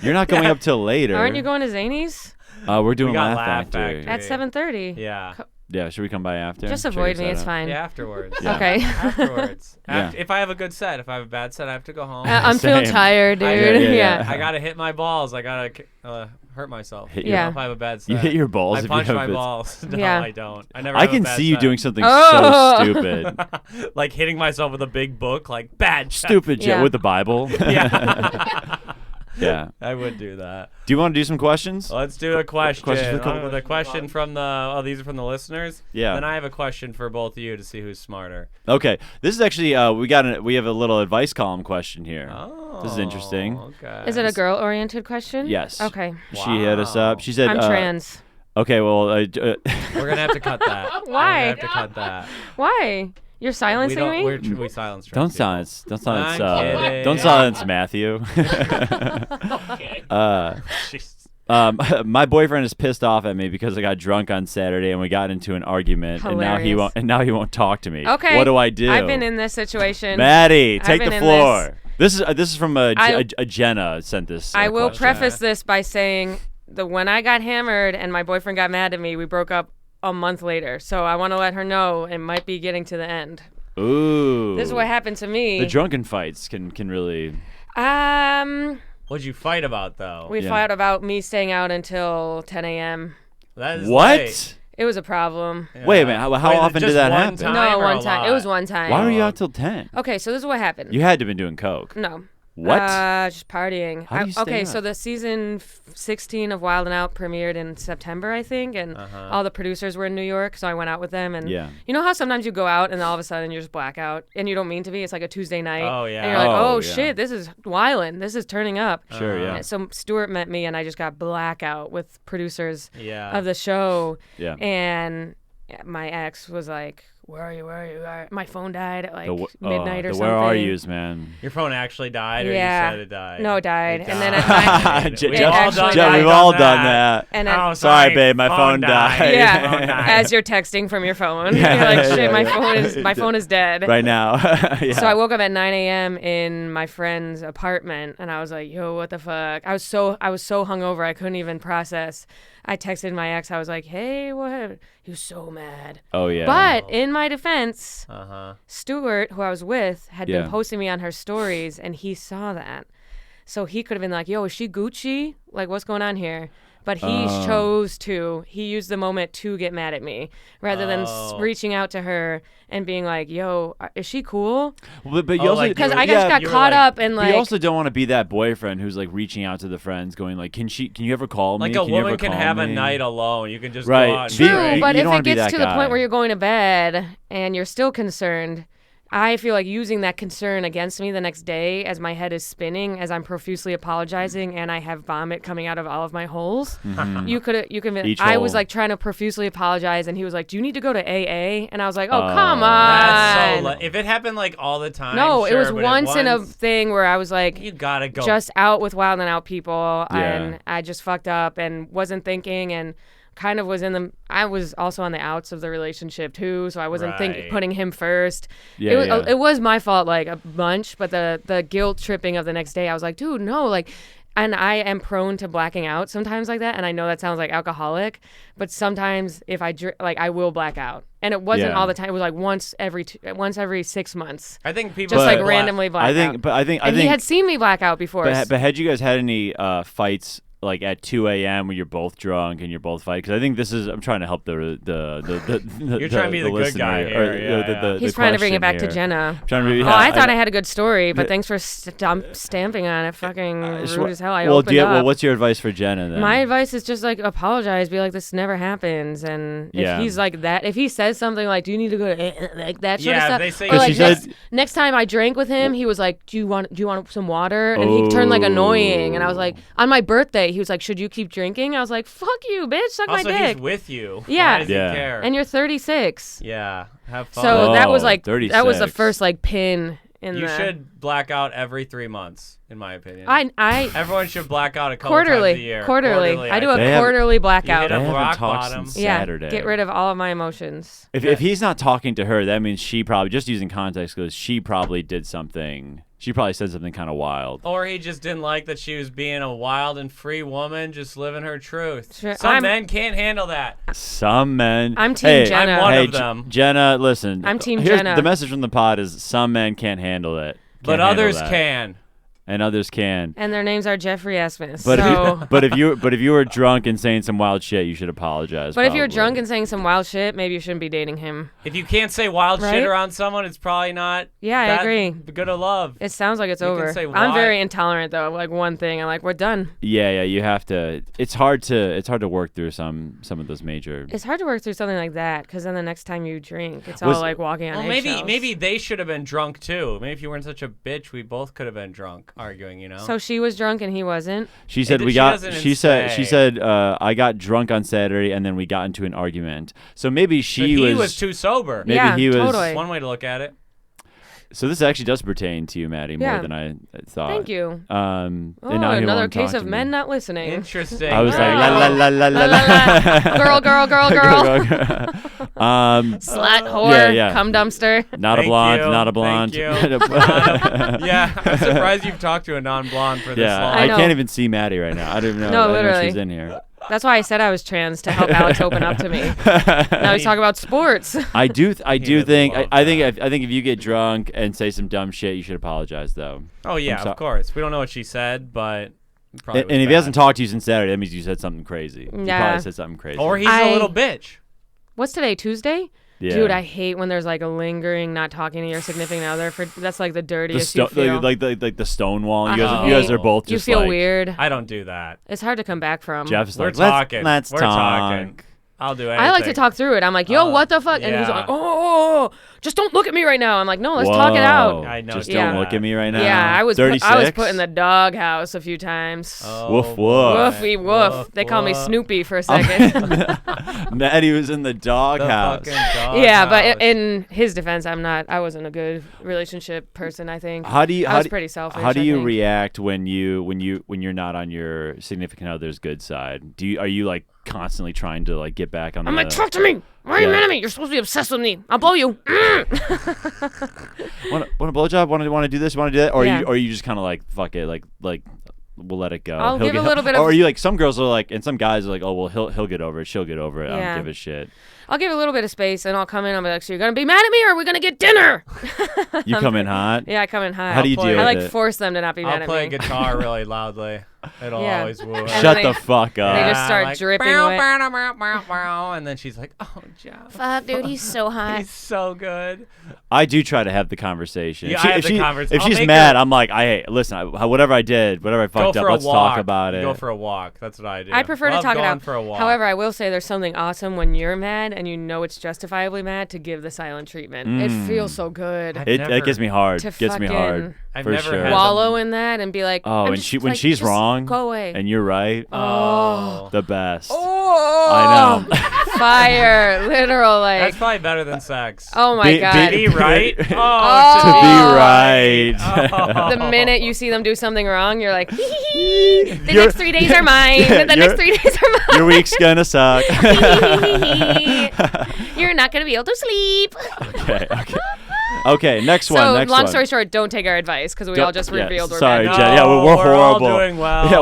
A: You're not going up till later.
C: Aren't you going to Zany's
A: We're doing
B: We got
A: Laugh
B: Laugh
A: Factory.
B: Factory.
C: at 7:30?
B: Yeah.
A: Yeah, should we come by after?
C: Just
A: Check
C: avoid
A: us
C: me.
A: out?
C: It's fine.
B: Yeah, afterwards.
A: Yeah.
C: Okay.
B: Afterwards.
A: Yeah.
B: If I have a good set, if I have a bad set, I have to go home.
C: I'm feeling
A: Same.
C: tired, dude.
A: Yeah.
B: I gotta hit my balls. I gotta hurt myself.
A: Hit
B: You
C: your-
B: know, if I have a bad set.
A: You hit your balls
B: I
A: if you
B: punch
A: have
B: my
A: bits.
B: balls. No,
C: Yeah.
B: I don't. I never.
A: I
B: have a
A: can
B: bad
A: see you
B: set.
A: doing something
C: Oh.
A: so stupid.
B: like hitting myself with a big book, like bad. set.
A: Stupid shit
C: Yeah.
A: with the Bible.
B: Yeah.
A: Yeah.
B: I would do that.
A: Do you want to do some questions?
B: Let's do a question.
A: Questions for the
B: The question from the. Oh, these are from the listeners.
A: Yeah.
B: Then I have a question for both of you to see who's smarter.
A: Okay. This is actually we have a little advice column question here.
B: Oh.
A: This is interesting.
B: Okay.
C: Is it a girl-oriented question?
A: Yes.
C: Okay.
A: She hit us up. She said,
C: I'm trans.
A: Okay, well,
B: We're gonna have to cut that.
C: Why?
B: We're gonna have to cut that.
C: Why? You're silencing me?
B: We silence.
A: don't
B: trans
A: silence,
B: people.
A: don't
B: kidding.
A: silence Matthew. My boyfriend is pissed off at me because I got drunk on Saturday and we got into an argument, and now he
C: Hilarious.
A: won't talk to me.
C: Okay.
A: What do I do?
C: I've been in this situation.
A: Maddie,
C: I've
A: take
C: been
A: the
C: in
A: floor. This is from a
C: I-
A: Jenna sent this.
C: I will
A: question.
C: preface this by saying that when I got hammered and my boyfriend got mad at me, we broke up a month later. So I want to let her know it might be getting to the end.
A: Ooh.
C: This is what happened to me.
A: The drunken fights can really.
B: What'd you fight about though?
C: We
A: Yeah.
C: fought about me staying out until 10 a.m.
B: That is
A: What?
B: late.
C: It was a problem.
A: Wait a minute. How
B: Wait,
A: often
B: just
A: did that
B: one
A: happen?
B: time
C: No,
B: or
C: one
B: a
C: time. It was
B: lot?
C: one time.
A: Why were you out till 10?
C: Okay, so this is what happened.
A: You had to have been doing coke.
C: No.
A: What?
C: Just partying.
A: How do you stay
C: okay,
A: up?
C: so the season 16 of Wild 'N Out premiered in September, I think, and all the producers were in New York, so I went out with them. And
A: Yeah.
C: you know how sometimes you go out and all of a sudden you're just blackout, and you don't mean to be. It's like a Tuesday night.
B: Oh, yeah.
C: And you're like,
A: Oh,
C: oh,
A: yeah.
C: shit, this is wildin'. This is turning up.
A: Sure, yeah.
C: So Stuart met me, and I just got blackout with producers
B: Yeah.
C: of the show.
A: Yeah.
C: And my ex was like, where are you? Where are you? My phone died at like
A: The
C: midnight or
A: the
C: something.
A: where are yous, man?
B: Your phone actually died, or
C: Yeah.
B: you said it died?
C: No, it died.
B: It
C: And then
B: died.
C: at
A: Jeff,
B: We've all
C: actually
B: done
C: died.
B: that.
A: we've all done that.
C: And
B: Oh,
A: Sorry, babe, my phone died.
C: Yeah,
B: Phone died.
C: as you're texting from your phone,
A: Yeah,
C: you're like,
A: yeah,
C: "Shit, my
A: yeah.
C: phone is dead."
A: Right now. Yeah.
C: So I woke up at 9 a.m. in my friend's apartment, and I was like, "Yo, what the fuck?" I was so hungover, I couldn't even process. I texted my ex. I was like, "Hey, what?" He was so mad.
A: Oh yeah.
C: But in my defense,
B: Uh-huh.
C: Stuart, who I was with, had
A: Yeah.
C: been posting me on her stories, and he saw that. So he could have been like, yo, is she Gucci? Like, what's going on here? But he chose to. He used the moment to get mad at me rather than reaching out to her and being like, "Yo, is she cool?"
A: But you also
C: Because I just got caught up and
A: But you also don't want to be that boyfriend who's like reaching out to the friends, going like, "Can you ever call me?"
B: Like a woman can have a night alone. You can just go out and
C: True,
B: drink.
C: but
A: you
C: if
A: don't
C: it
A: wanna be
C: gets
A: that
C: to the
A: guy.
C: point where you're going to bed and you're still concerned, I feel like using that concern against me the next day as my head is spinning, as I'm profusely apologizing and I have vomit coming out of all of my holes.
A: Mhm.
C: You can.
A: Each
C: I was
A: hole.
C: like trying to profusely apologize, and he was like, "Do you need to go to AA?" And I was like, "Oh, come
B: That's
C: on."
B: so if it happened like all the time.
C: No, it
B: sure,
C: was
B: but
C: once in a thing where I was like,
B: You gotta go.
C: just out with Wild and Out people,
A: Yeah.
C: and I just fucked up and wasn't thinking and kind of was I was also on the outs of the relationship too, so I wasn't
B: Right.
C: putting him first.
A: Yeah,
C: It was my fault like a bunch, but the guilt tripping of the next day, I was like, dude, no, like, and I am prone to blacking out sometimes like that, and I know that sounds like alcoholic, but sometimes if I like I will black out, and it wasn't
A: Yeah.
C: all the time. It was like once every 6 months.
B: I think people
C: Just
B: say
C: like randomly black out.
A: I think
C: And he had seen me black out before.
A: But had you guys had any fights like at 2 a.m. when you're both drunk and you're both fighting? Because I think this is I'm trying to help the
B: You're trying to be the good
A: listener,
B: guy
A: or
B: here,
A: the
C: He's trying to bring it back
A: question
C: to
A: here.
C: Jenna.
A: Trying to be,
C: Oh, I thought I had a good story, but thanks for stamping on it. Fucking rude as hell. I opened up.
A: Well, what's your advice for Jenna then?
C: My advice is just like apologize, be like this never happens, and if
A: Yeah.
C: he's like that, if he says something like, "Do you need to go to like that sort
B: Yeah,
C: of stuff?"
B: they say-
C: or like
A: She said-
C: next time I drank with him, he was like, "Do you want some water?" And he turned like annoying, and I was like, on my birthday, he was like, "Should you keep drinking?" I was like, "Fuck you, bitch, suck
B: Also,
C: my dick."
B: he's with you.
C: Yeah.
B: Why does
A: Yeah.
B: he care?
C: And you're 36.
B: yeah, have fun.
C: So that was
A: Oh,
C: like that was the
A: 36.
C: first like pin in
B: you
C: the.
B: should black out every 3 months, in my opinion.
C: I
B: Everyone should black out a couple times a year.
C: quarterly. I do a
A: They have-
C: quarterly
B: You
C: blackout.
B: hit
A: They
B: a
A: haven't
B: rock
A: talked
B: bottom.
A: since
C: Yeah,
A: Saturday.
C: get rid of all of my emotions.
A: If he's not talking to her, that means she probably, just using context, because she probably did something. She probably said something kind of wild.
B: Or he just didn't like that she was being a wild and free woman, just living her truth.
C: Sure,
B: Some
C: I'm-
B: men can't handle that.
A: Some men.
C: I'm Team
A: hey,
C: Jenna.
B: I'm one
A: hey,
B: of them.
A: Jenna, listen.
C: I'm Team
A: here's
C: Jenna.
A: The message from the pod is some men can't handle it.
B: But
A: Can't handle
B: others
A: that.
B: can.
A: And others can.
C: And their names are Jeffrey Esmus.
A: But
C: so.
A: if you were drunk and saying some wild shit, you should apologize.
C: But if you're
A: probably.
C: drunk and saying some wild shit, maybe you shouldn't be dating him.
B: If you can't say wild
C: Right?
B: shit around someone, it's probably not
C: Yeah, I
B: that
C: agree.
B: good of love.
C: It sounds like it's
B: You can
C: over.
B: say
C: I'm
B: why-
C: very intolerant though. Like one thing, I'm like, we're done.
A: Yeah, you have to. It's hard to work through some of those major.
C: It's hard to work through something like that because then the next time you drink, it's
A: Was-
C: all like walking on
B: Well,
C: eggshells.
B: maybe they should have been drunk too. Maybe if you weren't such a bitch, we both could have been drunk arguing. You know.
C: So she was drunk and he wasn't.
A: She said
B: She
A: we got.
B: doesn't
A: She said
B: say.
A: I got drunk on Saturday and then we got into an argument. So maybe
B: So
A: she
B: he was too sober.
A: Maybe
C: Yeah,
A: he was.
C: totally.
B: One way to look at it.
A: So this actually does pertain to you, Maddie, more
C: Yeah.
A: than I thought.
C: Thank you.
A: And
C: Oh,
A: now he
C: another
A: won't
C: case
A: talk
C: of
A: to
C: men
A: me.
C: not listening.
B: Interesting.
A: I was like
C: Oh.
A: la la la la la
C: La, la, la. Girl, girl, girl, girl. Slut, whore,
A: yeah.
C: cum dumpster.
A: Not a
B: Thank
A: blonde,
B: you.
A: not a blonde.
B: Thank you. Yeah, I'm surprised you've talked to a non-blonde for this
A: Yeah,
B: long.
A: I
C: know.
A: can't even see Maddie right now. I don't even know.
C: No,
A: I know
C: literally.
A: she's in here.
C: That's why I said I was trans to help Alex open up to me. Now he's talking about sports.
A: I do
B: would
A: think
B: love
A: I think if you get drunk and say some dumb shit, you should apologize though.
B: Oh yeah,
A: I'm so-
B: of course. We don't know what she said, but it probably
A: And
B: was
A: if he
B: bad.
A: hasn't talked to you since Saturday, that means you said something crazy. You
C: Yeah.
A: probably said something crazy.
B: or he's
C: I-
B: a little bitch.
C: What's today? Tuesday?
A: yeah.
C: Dude, I hate when there's like a lingering not talking to your significant other. That's like the
A: the
C: dirtiest you
A: sto-
C: feel.
A: like the Stonewall. You
C: I
A: guys
C: hate-
A: are both
C: You
A: just
C: feel
A: like,
C: weird.
B: I don't do that.
C: It's hard to come back from.
A: Jeff's
B: We're
A: like,
B: talking.
A: Let's
B: We're
A: talk.
B: talking. I'll do anything.
C: I like to talk through it. I'm like, yo, what the fuck? And he's
B: yeah.
C: like, oh, just don't look at me right now. I'm like, no, let's talk it out.
A: Whoa.
B: I know
A: Just
B: you
A: don't
C: do
A: look
B: that.
A: at me right now.
C: Yeah, I was
A: 36?
C: put in the doghouse a few times.
B: Oh,
A: Woof, woof.
B: boy.
C: Woofy woof. They call me
B: woof.
C: Snoopy for a second.
A: Maddie was in the
B: The
A: doghouse.
B: fucking dog
C: Yeah, but
B: house.
C: in his defense, I wasn't a good relationship person. I think
A: How do you?
C: I
A: How
C: was
A: do,
C: pretty selfish.
A: how do
C: I
A: you
C: think.
A: react when you're not on your significant other's good side? Are you like constantly trying to like get back on
C: I'm
A: the?
C: like, talk to me. Why are you
A: Yeah.
C: mad at me? You're supposed to be obsessed with me. I'll blow you.
A: Want a blowjob? Want to do this? Want to do that? Or
C: Yeah.
A: are you just kind of like fuck it? Like we'll let it go.
C: I'll
A: He'll
C: give a little bit
A: Or
C: of-
A: are you like some girls are like, and some guys are like, oh well, he'll get over it. She'll get over it. I
C: Yeah.
A: don't give a shit.
C: I'll give a little bit of space, and I'll come in. I'll be like, so you're gonna be mad at me, or are we gonna get dinner?
A: You come in hot?
C: Yeah, I come in hot.
A: How do you deal
C: I
A: with
C: like
A: it?
C: force them to not be mad
B: I'll
C: at
B: play
C: me.
B: guitar really loudly. It'll
C: Yeah.
B: always woo her.
A: Shut
C: then
A: the
C: they-
A: fuck up.
C: they just start
B: like,
C: dripping
B: bow,
C: wet.
B: bow, bow, bow, bow, and then she's like, "Oh, Jeff,
C: Fuck, dude, he's so hot.
B: he's so good."
A: I do try to have the conversation.
B: Yeah,
A: If she-
B: I have
A: if
B: the
A: she-
B: conversation.
A: If
B: I'll
A: she's
B: make
A: mad,
B: her-
A: I'm like, hey, listen, whatever I did, whatever I
B: Go
A: fucked up,
B: for a
A: let's
B: walk.
A: talk about it.
B: Go for a walk. That's what I do.
C: I prefer to
B: Love
C: talk it
B: going
C: out.
B: for a walk.
C: However, I will say there's something awesome when you're mad and you know it's justifiably mad to give the silent treatment. It feels so good.
B: I've
A: It
B: never-
A: gets me hard.
C: To
A: Gets me hard.
C: fucking
B: I've
A: for
B: never
A: sure.
B: had
C: Wallow in that and be like,
A: Oh,
C: I'm
A: and
C: just,
A: when
C: like,
A: she's
C: just
A: wrong
C: go away.
A: and you're right,
B: Oh.
A: the best.
C: Oh,
A: I know.
C: Fire, literal, like.
B: That's probably better than sex.
C: Oh my god.
B: Be right? Oh,
C: Oh.
A: To be right.
B: Oh.
C: The minute you see them do something wrong, you're like, hee hee hee. The
A: You're-
C: next 3 days are mine.
A: Yeah,
C: The next 3 days are mine.
A: Your week's gonna suck.
C: You're not gonna be able to sleep.
A: Okay. Okay, next
C: So,
A: one. Next
C: long
A: one.
C: story short, don't take our advice because we all just
A: Yeah,
C: revealed we're
A: sorry,
C: bad.
A: Jen. Yeah, we're
B: No,
A: horrible.
B: all doing well.
A: Yeah,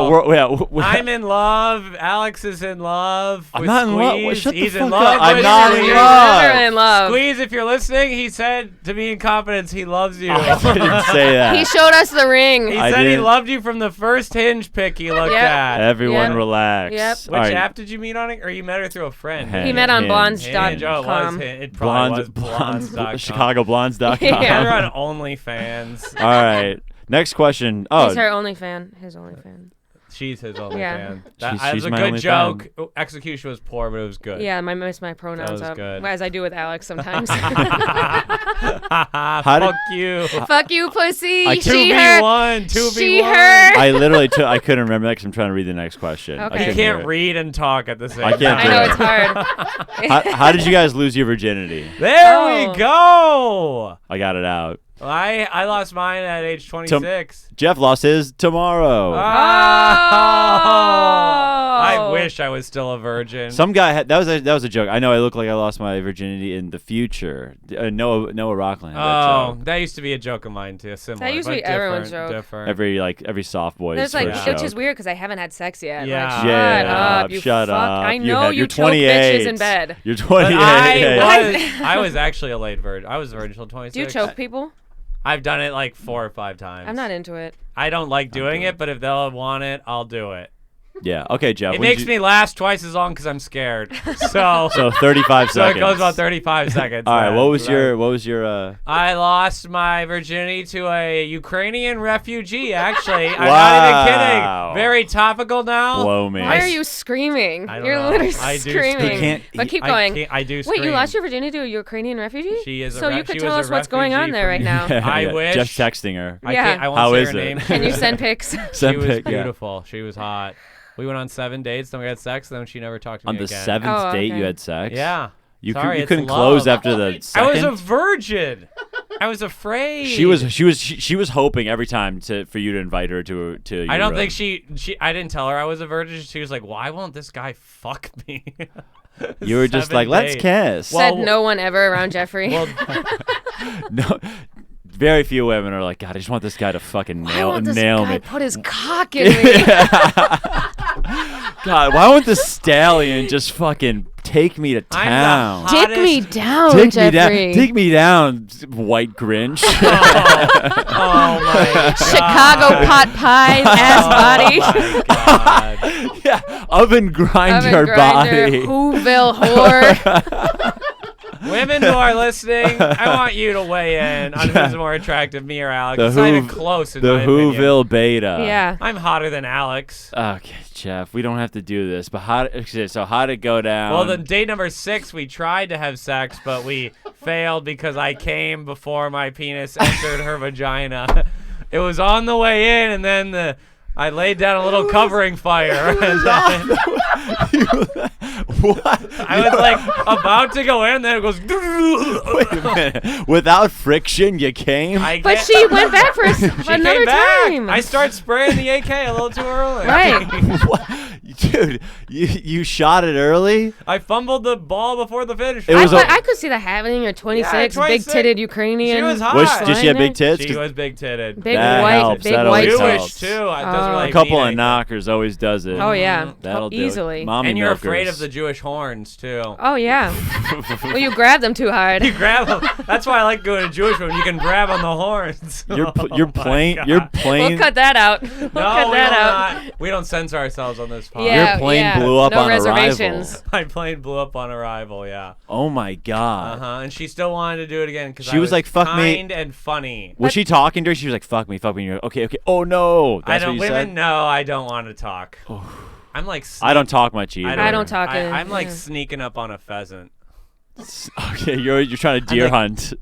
A: we're
B: I'm in love. Alex is in love.
A: I'm
B: with
A: not in love.
B: Squeeze.
A: Shut the
B: He's in
A: fuck
B: love.
A: up. I'm
B: with
A: not in
B: Squeeze.
A: love.
C: Never in love.
B: Squeeze, if you're listening, he said to me in confidence he loves you.
A: I didn't say that.
C: He showed us the ring.
B: He
A: I
B: said he
A: didn't-
B: loved you from the first Hinge pic he looked
C: Yep.
B: at.
A: Everyone
C: Yep.
A: relax.
C: Yep.
B: Which
A: All right.
B: app did you meet on it? Or you met her through a friend?
A: Hey.
C: He met on
A: Hinge.
C: blondes.com.
B: Hinge. Oh, it was. It probably was blondes.com.
A: ChicagoBlondes.com.
C: Yeah.
B: They're on OnlyFans.
A: All right. Next question. Oh,
C: He's her only fan. His only fan.
B: She's his only
C: Yeah.
B: fan.
A: She's-
B: That
A: she's
B: was a
A: my
B: good
A: only
B: joke. Execution was poor, but it was good.
C: Yeah, I mess my pronouns
B: was
C: up.
B: good.
C: As I do with Alex sometimes.
B: Fuck you.
C: Fuck you, pussy.
A: I
C: She, her.
B: 2v1. 2v1.
C: She, her.
A: I literally took. I couldn't remember that because I'm trying to read the next question. I
C: Okay.
B: You
A: couldn't hear
B: can't
A: it.
B: read and talk at the same
A: I
B: time.
A: can't
C: I
A: do
C: know
A: it.
C: it's hard.
A: How did you guys lose your virginity?
B: There
C: Oh.
B: we go.
A: I got it out.
B: I lost mine at age 26.
A: Jeff lost his tomorrow.
B: I wish I was still a virgin.
A: Some guy had, that was a joke. I know I look like I lost my virginity in the future. Noah Rockland. had that
B: Oh,
A: joke.
B: that used to be a joke of mine too. Similar.
C: That used to
B: but
C: be everyone's
B: different,
C: joke.
B: Different.
A: every soft boy's
C: There's like,
A: first
C: which
A: joke.
C: is weird because I haven't had sex yet.
B: Yeah.
C: Like,
A: Shut
C: up, you
A: shut
C: fuck.
A: up.
C: I know you
A: you're
C: choke
A: 28.
C: bitches in bed.
A: You're
B: But
A: 28.
B: I was actually a late virgin. I was a virgin until 26.
C: Do you choke people?
B: I've done it like 4 or 5 times.
C: I'm not into it.
B: I don't like doing
A: doing
B: it, but if they'll want it, I'll do it.
A: Yeah. Okay, Jeff.
B: It
A: when
B: makes
A: you-
B: me last twice as long because I'm scared. So,
A: So 35
B: so
A: seconds.
B: it goes about 35 seconds.
A: All right.
B: then.
A: What was your?
B: I lost my virginity to a Ukrainian refugee, actually. I'm not
A: Wow.
B: even kidding. Very topical now.
A: Blow me.
C: Why are you screaming?
B: I don't
C: You're
B: know.
C: literally
B: I do
C: screaming.
A: He can't-
C: but keep
B: I
C: going.
B: can't- I do
C: Wait, you
B: scream.
C: lost your virginity to a Ukrainian refugee?
B: She is a
C: So
B: re-
C: you could
B: she
C: tell
B: was
C: us
B: a
C: what's going on
B: refugee
C: there right
B: from-
C: now.
B: I wish.
A: Just texting her.
B: I
C: Yeah.
B: can't. I won't
A: How
B: say
A: is
B: her
A: it?
B: name.
C: Can you send pics?
B: She
A: Send
B: was
A: pic, yeah.
B: beautiful. She was hot. We went on 7 dates, then we had sex, then she never talked to
A: On
B: me
A: the
B: again.
A: 7th
C: Oh,
A: date,
C: okay.
A: you had sex.
B: Yeah.
A: You
B: Sorry,
A: you
B: it's
A: couldn't
B: love.
A: close after the
B: I
A: second.
B: was a virgin. I was afraid.
A: She was hoping every time for you to invite her to your
B: I don't
A: room.
B: think she. I didn't tell her I was a virgin. She was like, "Why won't this guy fuck me?"
A: You were just
B: 7
A: like, let's
B: dates.
A: kiss.
C: Said
B: Well-
C: no one ever around Jeffrey.
B: Well,
A: No, very few women are like, God, I just want this guy to fucking
C: Why
A: nail
C: won't this
A: nail
C: guy
A: me.
C: put his cock in me?
A: God, why won't the stallion just fucking take me to
B: I'm the
A: town?
B: hot-
C: Dick me down,
A: Take me down,
C: Jeffrey.
A: take me down, white Grinch.
B: oh my god.
C: Chicago pot pie ass body.
B: Oh my god.
A: Yeah, oven grinder
C: Oven grinder,
A: body.
C: Whoville whore.
B: Women who are listening, I want you to weigh in on who's more attractive, me or Alex.
A: The
B: It's not even
A: Who-
B: close in
A: The
B: my opinion.
A: Whoville beta.
C: Yeah.
B: I'm hotter than Alex.
A: Okay, Jeff, we don't have to do this, but how'd it go down?
B: Well, then date number 6, we tried to have sex, but we failed because I came before my penis entered her vagina. It was on the way in, and then I laid down a little covering fire. And then
A: What?
B: I was like about to go in, then it goes.
A: Wait a minute. Without friction, you came?
C: But she went back for
B: She
C: another
B: came back.
C: time.
B: I start spraying the AK a little too early.
C: Right.
A: What? Dude, you shot it early?
B: I fumbled the ball before the finish.
A: It was
C: I could see that happening. You're 26,
B: 26.
C: big-titted Ukrainian.
B: She was hot.
A: Did she have big tits?
B: She
A: 'Cause
B: was big-titted.
C: Big
A: That
C: white,
A: helps.
C: big
A: That
C: white
A: always
B: Jewish
A: helps.
B: too. It doesn't really
A: A couple
B: mean
A: of
B: anything.
A: knockers always does it.
C: Oh yeah,
A: That'll do it.
C: easily.
A: Mommy
B: And you're
A: milkers.
B: afraid of the Jewish horns too.
C: Oh yeah. Well, you grab them too hard.
B: You grab them. That's why I like going to Jewish women. You can grab on the horns.
A: You're
B: Oh my
A: plain.
B: God.
A: You're plain.
C: We'll cut that out. We'll
B: No,
C: cut
B: we
C: that
B: don't
C: out.
B: not. We don't censor ourselves on this podcast.
C: Yeah,
A: Your plane
C: yeah.
A: blew up
C: no
A: on
C: reservations.
A: arrival.
B: My plane blew up on arrival. Yeah.
A: Oh my God.
B: And she still wanted to do it again because
A: She was like, "Fuck me."
B: kind and funny.
A: Was she talking to her? She was like, "Fuck me, fuck me." You're like, okay. Oh no.
B: I
A: That's
B: don't.
A: what you
B: Women,
A: said.
B: no, I don't want to talk. I'm like.
A: I don't talk much either.
C: I don't talk in-
B: I'm like
C: yeah.
B: sneaking up on a pheasant.
A: Okay, you're trying to deer hunt.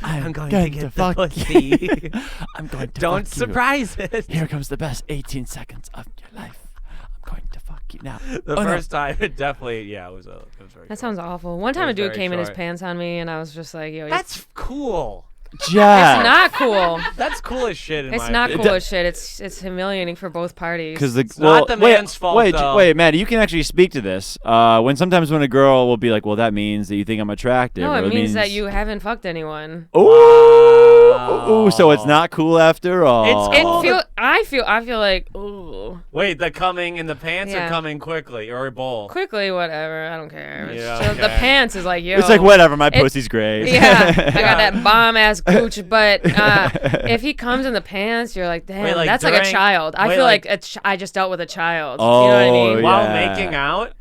B: I'm going to get the
A: fuck you.
B: pussy.
A: I'm going to
B: Don't
A: fuck you.
B: surprise it.
A: Here comes the best 18 seconds of your life. I'm going to fuck you now.
B: The
A: Oh, no.
B: first time, it definitely, yeah, it was very.
C: That sounds awful. One time
B: was
C: a dude
B: very
C: came in his
B: short.
C: pants on me, and I was just like, "Yo,
B: That's cool.
A: Jeff.
C: it's not cool.
B: That's cool as shit.
C: It's not cool as shit. It's humiliating for both parties.
A: Because the
B: not the man's fault, though.
A: Wait, Maddie, you can actually speak to this. Sometimes when a girl will be like, "Well, that means that you think I'm attractive."
C: no,
A: or
C: it means that you haven't fucked anyone.
A: Ooh, so it's not cool after all.
B: It's cool.
C: I feel like ooh.
B: Wait, the coming in the pants
C: Yeah.
B: or coming quickly or both?
C: Quickly, whatever. I don't care.
B: Yeah,
C: So the
B: okay.
C: pants is like, yo.
A: It's like whatever. My pussy's great.
C: Yeah, I got that bomb ass gooch. But if he comes in the pants, you're like, damn,
B: Wait, like
C: that's like a
B: during-
C: child. I
B: wait,
C: feel
B: like-
C: like I just dealt with a child.
A: Oh,
C: you know what I mean?
A: yeah.
B: While making out?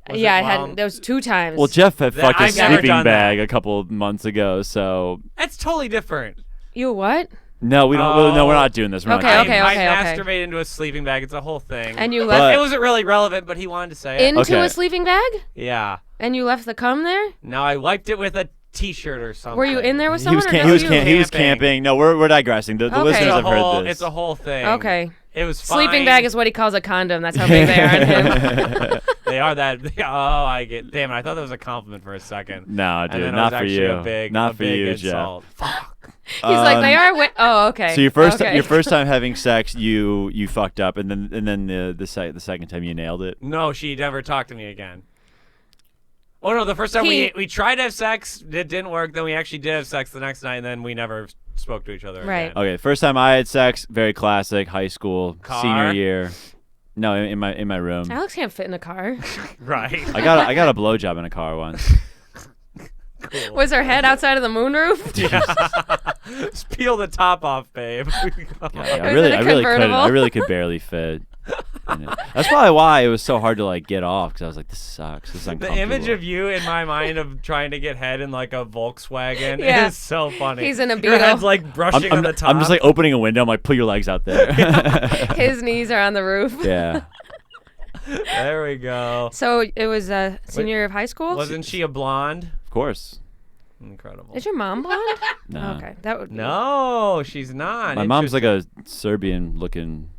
B: Was
C: Yeah,
B: it
C: I
B: while-
C: had. There was 2 times.
A: Well, Jeff had fucked a
B: I've never
A: sleeping
B: done
A: bag
B: that.
A: a couple months ago, so
B: That's totally different.
C: You what?
A: no, we don't.
B: Oh.
A: No, we're not doing this. We're
C: Okay,
A: not
C: okay,
A: doing
B: I
C: okay.
B: masturbated into a sleeping bag. It's a whole thing.
C: And you
A: But-
C: left
B: it wasn't really relevant, but he wanted to say it.
C: into
A: Okay.
C: a sleeping bag?
B: Yeah.
C: And you left the cum there?
B: No, I wiped it with a T-shirt or something.
C: Were you in there with
A: He
C: someone
A: was,
C: or
A: he,
C: just
A: was
C: you?
A: he was
B: Camping.
A: camping. No, we're digressing. The
C: Okay.
A: listeners
B: It's a
A: have
B: whole,
A: heard this.
B: it's a whole thing.
C: Okay.
B: It was fine.
C: Sleeping bag is what he calls a condom. That's how big they are on him.
B: They are that. Oh, I get. Damn it! I thought that was a compliment for a second.
A: No,
B: And
A: dude,
B: then it
A: not
B: was
A: for
B: actually
A: you.
B: A big,
A: Not
B: a
A: for
B: big
A: you, Jeff.
B: insult. Fuck.
C: He's like, they are. Oh, okay.
A: So your
C: okay.
A: first time having sex, you fucked up, and then the second time you nailed it.
B: No, she never talked to me again. Oh no, the first time we tried to have sex, it didn't work. Then we actually did have sex the next night, and then we never spoke to each other
C: Right.
B: again.
A: Okay, first time I had sex, very classic, high school,
B: Car?
A: senior year. No, in my room.
C: Alex can't fit in a car.
B: Right.
A: I got a blowjob in a car once.
B: Cool.
C: Was her head outside of the moonroof?
B: Yeah. Just peel the top off, babe.
A: Yeah,
C: Is it a
A: I
C: convertible?
A: really could barely fit. in it. That's probably why it was so hard to like get off, because I was like, this sucks. This is
B: The
A: uncomfortable.
B: image of you in my mind of trying to get head in like a Volkswagen
C: Yeah.
B: is so funny.
C: He's in a
B: Your
C: Beetle.
B: head's like brushing on the top.
A: I'm just like opening a window. I'm like, put your legs out there.
C: His knees are on the roof.
A: Yeah.
B: There we go.
C: So it was senior year of high school?
B: Wasn't she a blonde?
A: Of course.
B: Incredible.
C: Is your mom blonde?
A: No.
C: Okay, that would be.
B: No, she's not.
A: My mom's like a Serbian-looking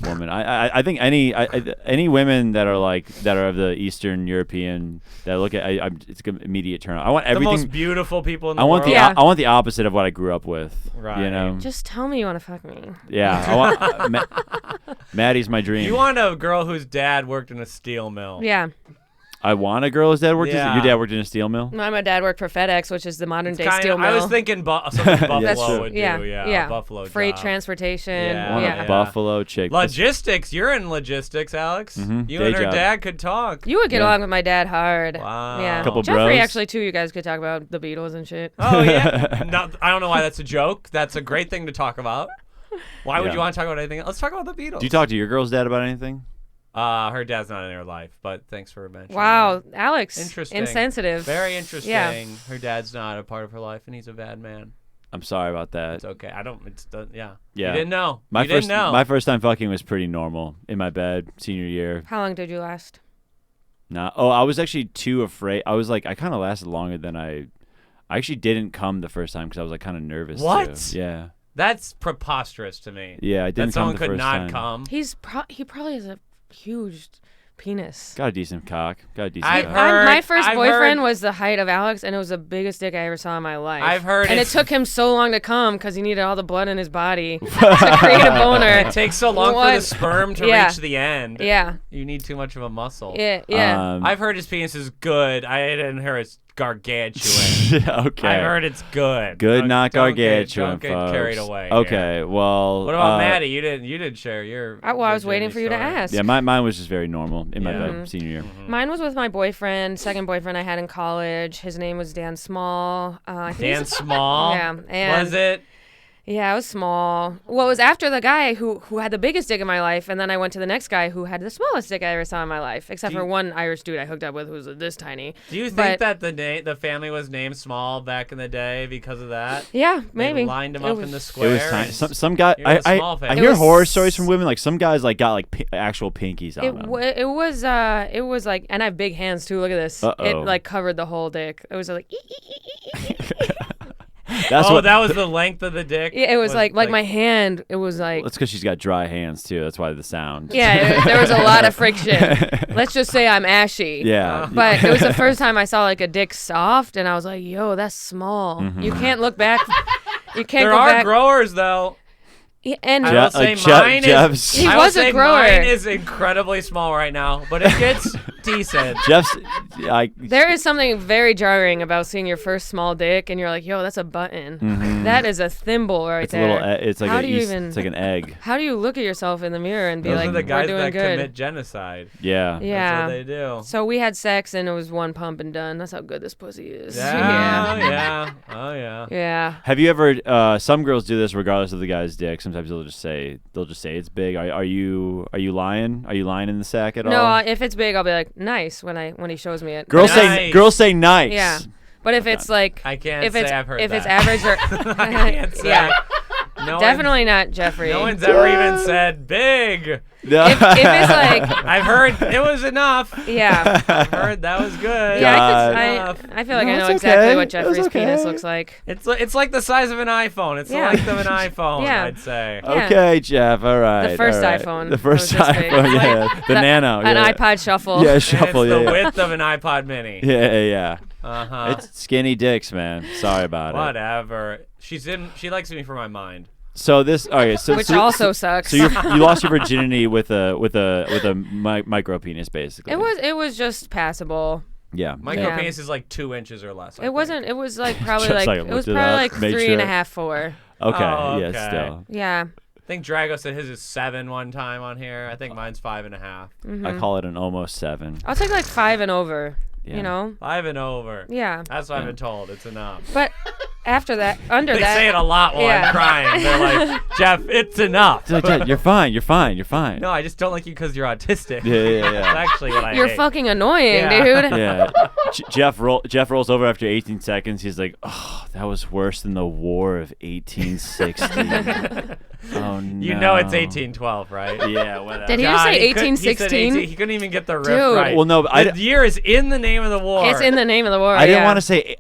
A: woman. I think any women that are of the Eastern European that look at it's an immediate turn on. I want
B: the
A: everything.
B: most beautiful people in the
A: I want
B: world.
A: the
C: Yeah.
A: I want the opposite of what I grew up with.
B: Right.
A: You know.
C: Just tell me you want to fuck me.
A: Yeah. I want, Maddie's my dream.
B: You want a girl whose dad worked in a steel mill.
C: Yeah.
A: I want a girl whose dad worked.
B: Yeah.
A: Your dad worked in a steel mill.
C: My dad worked for FedEx, which is the modern day
B: Kinda-
C: steel mill.
B: I was thinking something Buffalo
A: That's true.
B: would do.
C: yeah,
B: Yeah, a Buffalo
C: Freight
B: job.
C: transportation.
B: Yeah.
A: I want
C: Yeah.
A: a Buffalo chick.
B: Logistics. You're in logistics, Alex.
A: Mhm.
B: You
A: Day
B: and her
A: job.
B: dad could talk.
C: You would get
A: Yeah.
C: along with my dad hard.
B: Wow.
C: Yeah.
A: Couple
C: Jeffrey
A: bros.
C: actually too. You guys could talk about the Beatles and shit.
B: Oh yeah. No, I don't know why that's a joke. That's a great thing to talk about. Why would
A: Yeah.
B: you want to talk about anything else? Let's talk about the Beatles.
A: Do you talk to your girl's dad about anything?
B: Her dad's not in her life, but thanks for mentioning.
C: Wow, Alex.
B: Interesting.
C: Insensitive.
B: Very interesting.
C: Yeah.
B: Her dad's not a part of her life, and he's a bad man.
A: I'm sorry about that.
B: It's okay. I don't. It's yeah.
A: Yeah.
B: You didn't know.
A: My
B: you
A: first
B: didn't know.
A: my first time fucking was pretty normal in my bed senior year.
C: How long did you last?
A: Nah. Oh, I was actually too afraid. I was like, I kind of lasted longer than I actually didn't come the first time because I was like kind of nervous.
B: What?
A: Too. Yeah.
B: That's preposterous to me.
A: Yeah, I didn't
B: that
A: come
B: someone
A: the
B: could
A: first
B: not
A: time.
B: come.
C: He probably has a huge penis.
A: Got a decent cock. Got a decent
B: I've
A: cock.
B: heard-
C: My first
B: I've
C: boyfriend
B: heard-
C: was the height of Alex, and it was the biggest dick I ever saw in my life.
B: I've heard
C: and it
B: it's-
C: took him so long to come because he needed all the blood in his body to create a boner.
B: It takes so long for the
C: What?
B: sperm to
C: Yeah.
B: reach the end.
C: Yeah,
B: You need too much of a muscle.
C: yeah.
B: I've heard his penis is good. I didn't hear it's gargantuan.
A: Okay.
B: I heard it's good.
A: Good, not
B: Don't get-
A: gargantuan,
B: Don't get
A: folks.
B: carried away.
A: Okay,
B: here.
A: well.
B: What about Maddie? You didn't share your.
C: I was waiting
B: virginity
C: for you to
B: story.
C: ask.
A: Yeah, mine was just very normal in my
B: Yeah.
A: bed senior year.
C: Mine was with my boyfriend, second boyfriend I had in college. His name was Dan Small. I think
B: Dan
C: he's-
B: Small.
C: Yeah, and
B: Was it?
C: Yeah, it was small. Well, it was after the guy who had the biggest dick in my life, and then I went to the next guy who had the smallest dick I ever saw in my life, except for one Irish dude I hooked up with who was this tiny.
B: Do you
C: But-
B: think that the family was named Small back in the day because of that?
C: Yeah,
B: They
C: maybe.
B: lined him
C: It
B: up
C: was-
B: in the
A: It
B: square.
A: was tiny. Some guy.
B: You're a small
A: I
B: fan.
A: hear
C: It was-
A: horror stories from women. Like some guys like got like actual pinkies on
C: It,
A: them.
C: it was like, and I have big hands too. Look at this.
A: Uh-oh.
C: It like covered the whole dick. It was like,
A: That's
B: Oh,
A: what.
B: that was the length of the dick.
C: yeah, it was like my hand. It was like,
A: That's because she's got dry hands too. That's why the sound.
C: yeah, there was a lot of friction. Let's just say I'm ashy.
A: Yeah.
C: But it was the first time I saw like a dick soft, and I was like, "Yo, that's small.
A: Mm-hmm.
C: You can't look back. You can't
B: There
C: go
B: are
C: back."
B: growers though.
C: And
B: I
A: Je-
B: will say
A: like
B: mine
A: Jeff's-
B: is.
C: He
B: I will
C: was a
B: say
C: grower.
B: Mine is incredibly small right now, but it gets decent.
A: Jeff's.
C: there is something very jarring about seeing your first small dick, and you're like, "Yo, that's a button. That is a thimble right
A: It's a
C: there."
A: little. It's like
C: How
A: a
C: do you
A: yeast,
C: even-
A: It's like an egg.
C: How do you look at yourself in the mirror and be
B: Those
C: like,
B: are the
C: "We're
B: guys
C: doing
B: that
C: good"?
B: commit genocide.
A: Yeah.
C: Yeah.
B: That's what they do.
C: So we had sex, and it was one pump and done. That's how good this pussy is.
B: Yeah. Yeah. Oh yeah.
C: Yeah.
A: Have you ever? Some girls do this regardless of the guy's dick. Sometimes they'll just say it's big. Are you lying? Are you lying in the sack at
C: No,
A: all?
C: if it's big, I'll be like, "Nice" when he shows me it.
A: Girls
B: Nice.
A: say nice.
C: Yeah. But if it's like,
B: I can't
C: if
B: say
C: it's
B: I've heard
C: if
B: that.
C: it's average or
B: I can't say.
C: yeah,
B: No
C: definitely not Jeffrey.
B: No one's ever even said big.
A: No.
C: if it's like,
B: I've heard it was enough.
C: yeah,
B: I've heard that was good.
C: yeah,
A: God.
C: I feel like
A: No,
C: I know
A: it's
C: exactly
A: okay.
C: what
A: It was
C: Jeffrey's penis
A: okay.
C: looks like.
B: It's like the size of an iPhone. It's
C: Yeah.
B: the length of an iPhone,
C: Yeah.
B: I'd say.
C: Yeah.
A: Okay, Jeff. All right.
C: The first
A: all right.
C: iPhone
A: The first
C: was this big.
A: iPhone. Yeah. The Nano.
C: An
A: yeah.
C: iPod Shuffle.
A: Yeah,
B: And
A: shuffle.
B: it's
A: Yeah.
B: the
A: Yeah.
B: width of an iPod Mini.
A: Yeah.
B: Uh-huh.
A: It's skinny dicks, man. Sorry about it.
B: Whatever. She likes me for my mind.
A: So this. Okay. So
C: Which
A: so,
C: also sucks.
A: So you lost your virginity with a micro penis, basically.
C: it was just passable.
A: Yeah.
B: Micro
C: Yeah.
B: penis is like 2 inches or less. I
C: It
B: think.
C: wasn't. It was like probably
A: Just
C: like
A: like
C: it was
A: looked it
C: probably
A: up,
C: like
A: made
C: 3.5, 4.
A: Okay.
B: Oh,
A: Yeah.
B: okay.
A: Still.
C: Yeah.
B: I think Drago said his is 7 one time on here. I think mine's 5.5.
A: I call it an almost 7.
C: I'll take like 5 and over.
A: Yeah.
C: You know.
B: 5 and over.
C: Yeah.
B: That's what I've been told. It's enough.
C: But after that, under
B: They
C: that,
B: say it a lot while
C: Yeah.
B: I'm crying. They're like, Jeff, it's enough.
A: So, Jeff, you're fine. You're fine. You're fine.
B: No, I just don't like you because you're autistic.
A: Yeah.
B: That's actually what I
C: you're
B: hate.
C: fucking annoying,
B: Yeah.
C: dude.
A: Yeah. Jeff rolls over after 18 seconds. He's like, "Oh, that was worse than the War of 1860." Oh no.
B: You know it's 1812, right?
A: Yeah. Whatever.
C: Did he just say
B: he couldn't- he said
C: 1816?
B: He couldn't even get the riff
C: Dude.
B: right.
A: Well, no, but
B: the year is in the name of the war.
C: It's in the name of the war.
A: I didn't
C: yeah.
A: want to say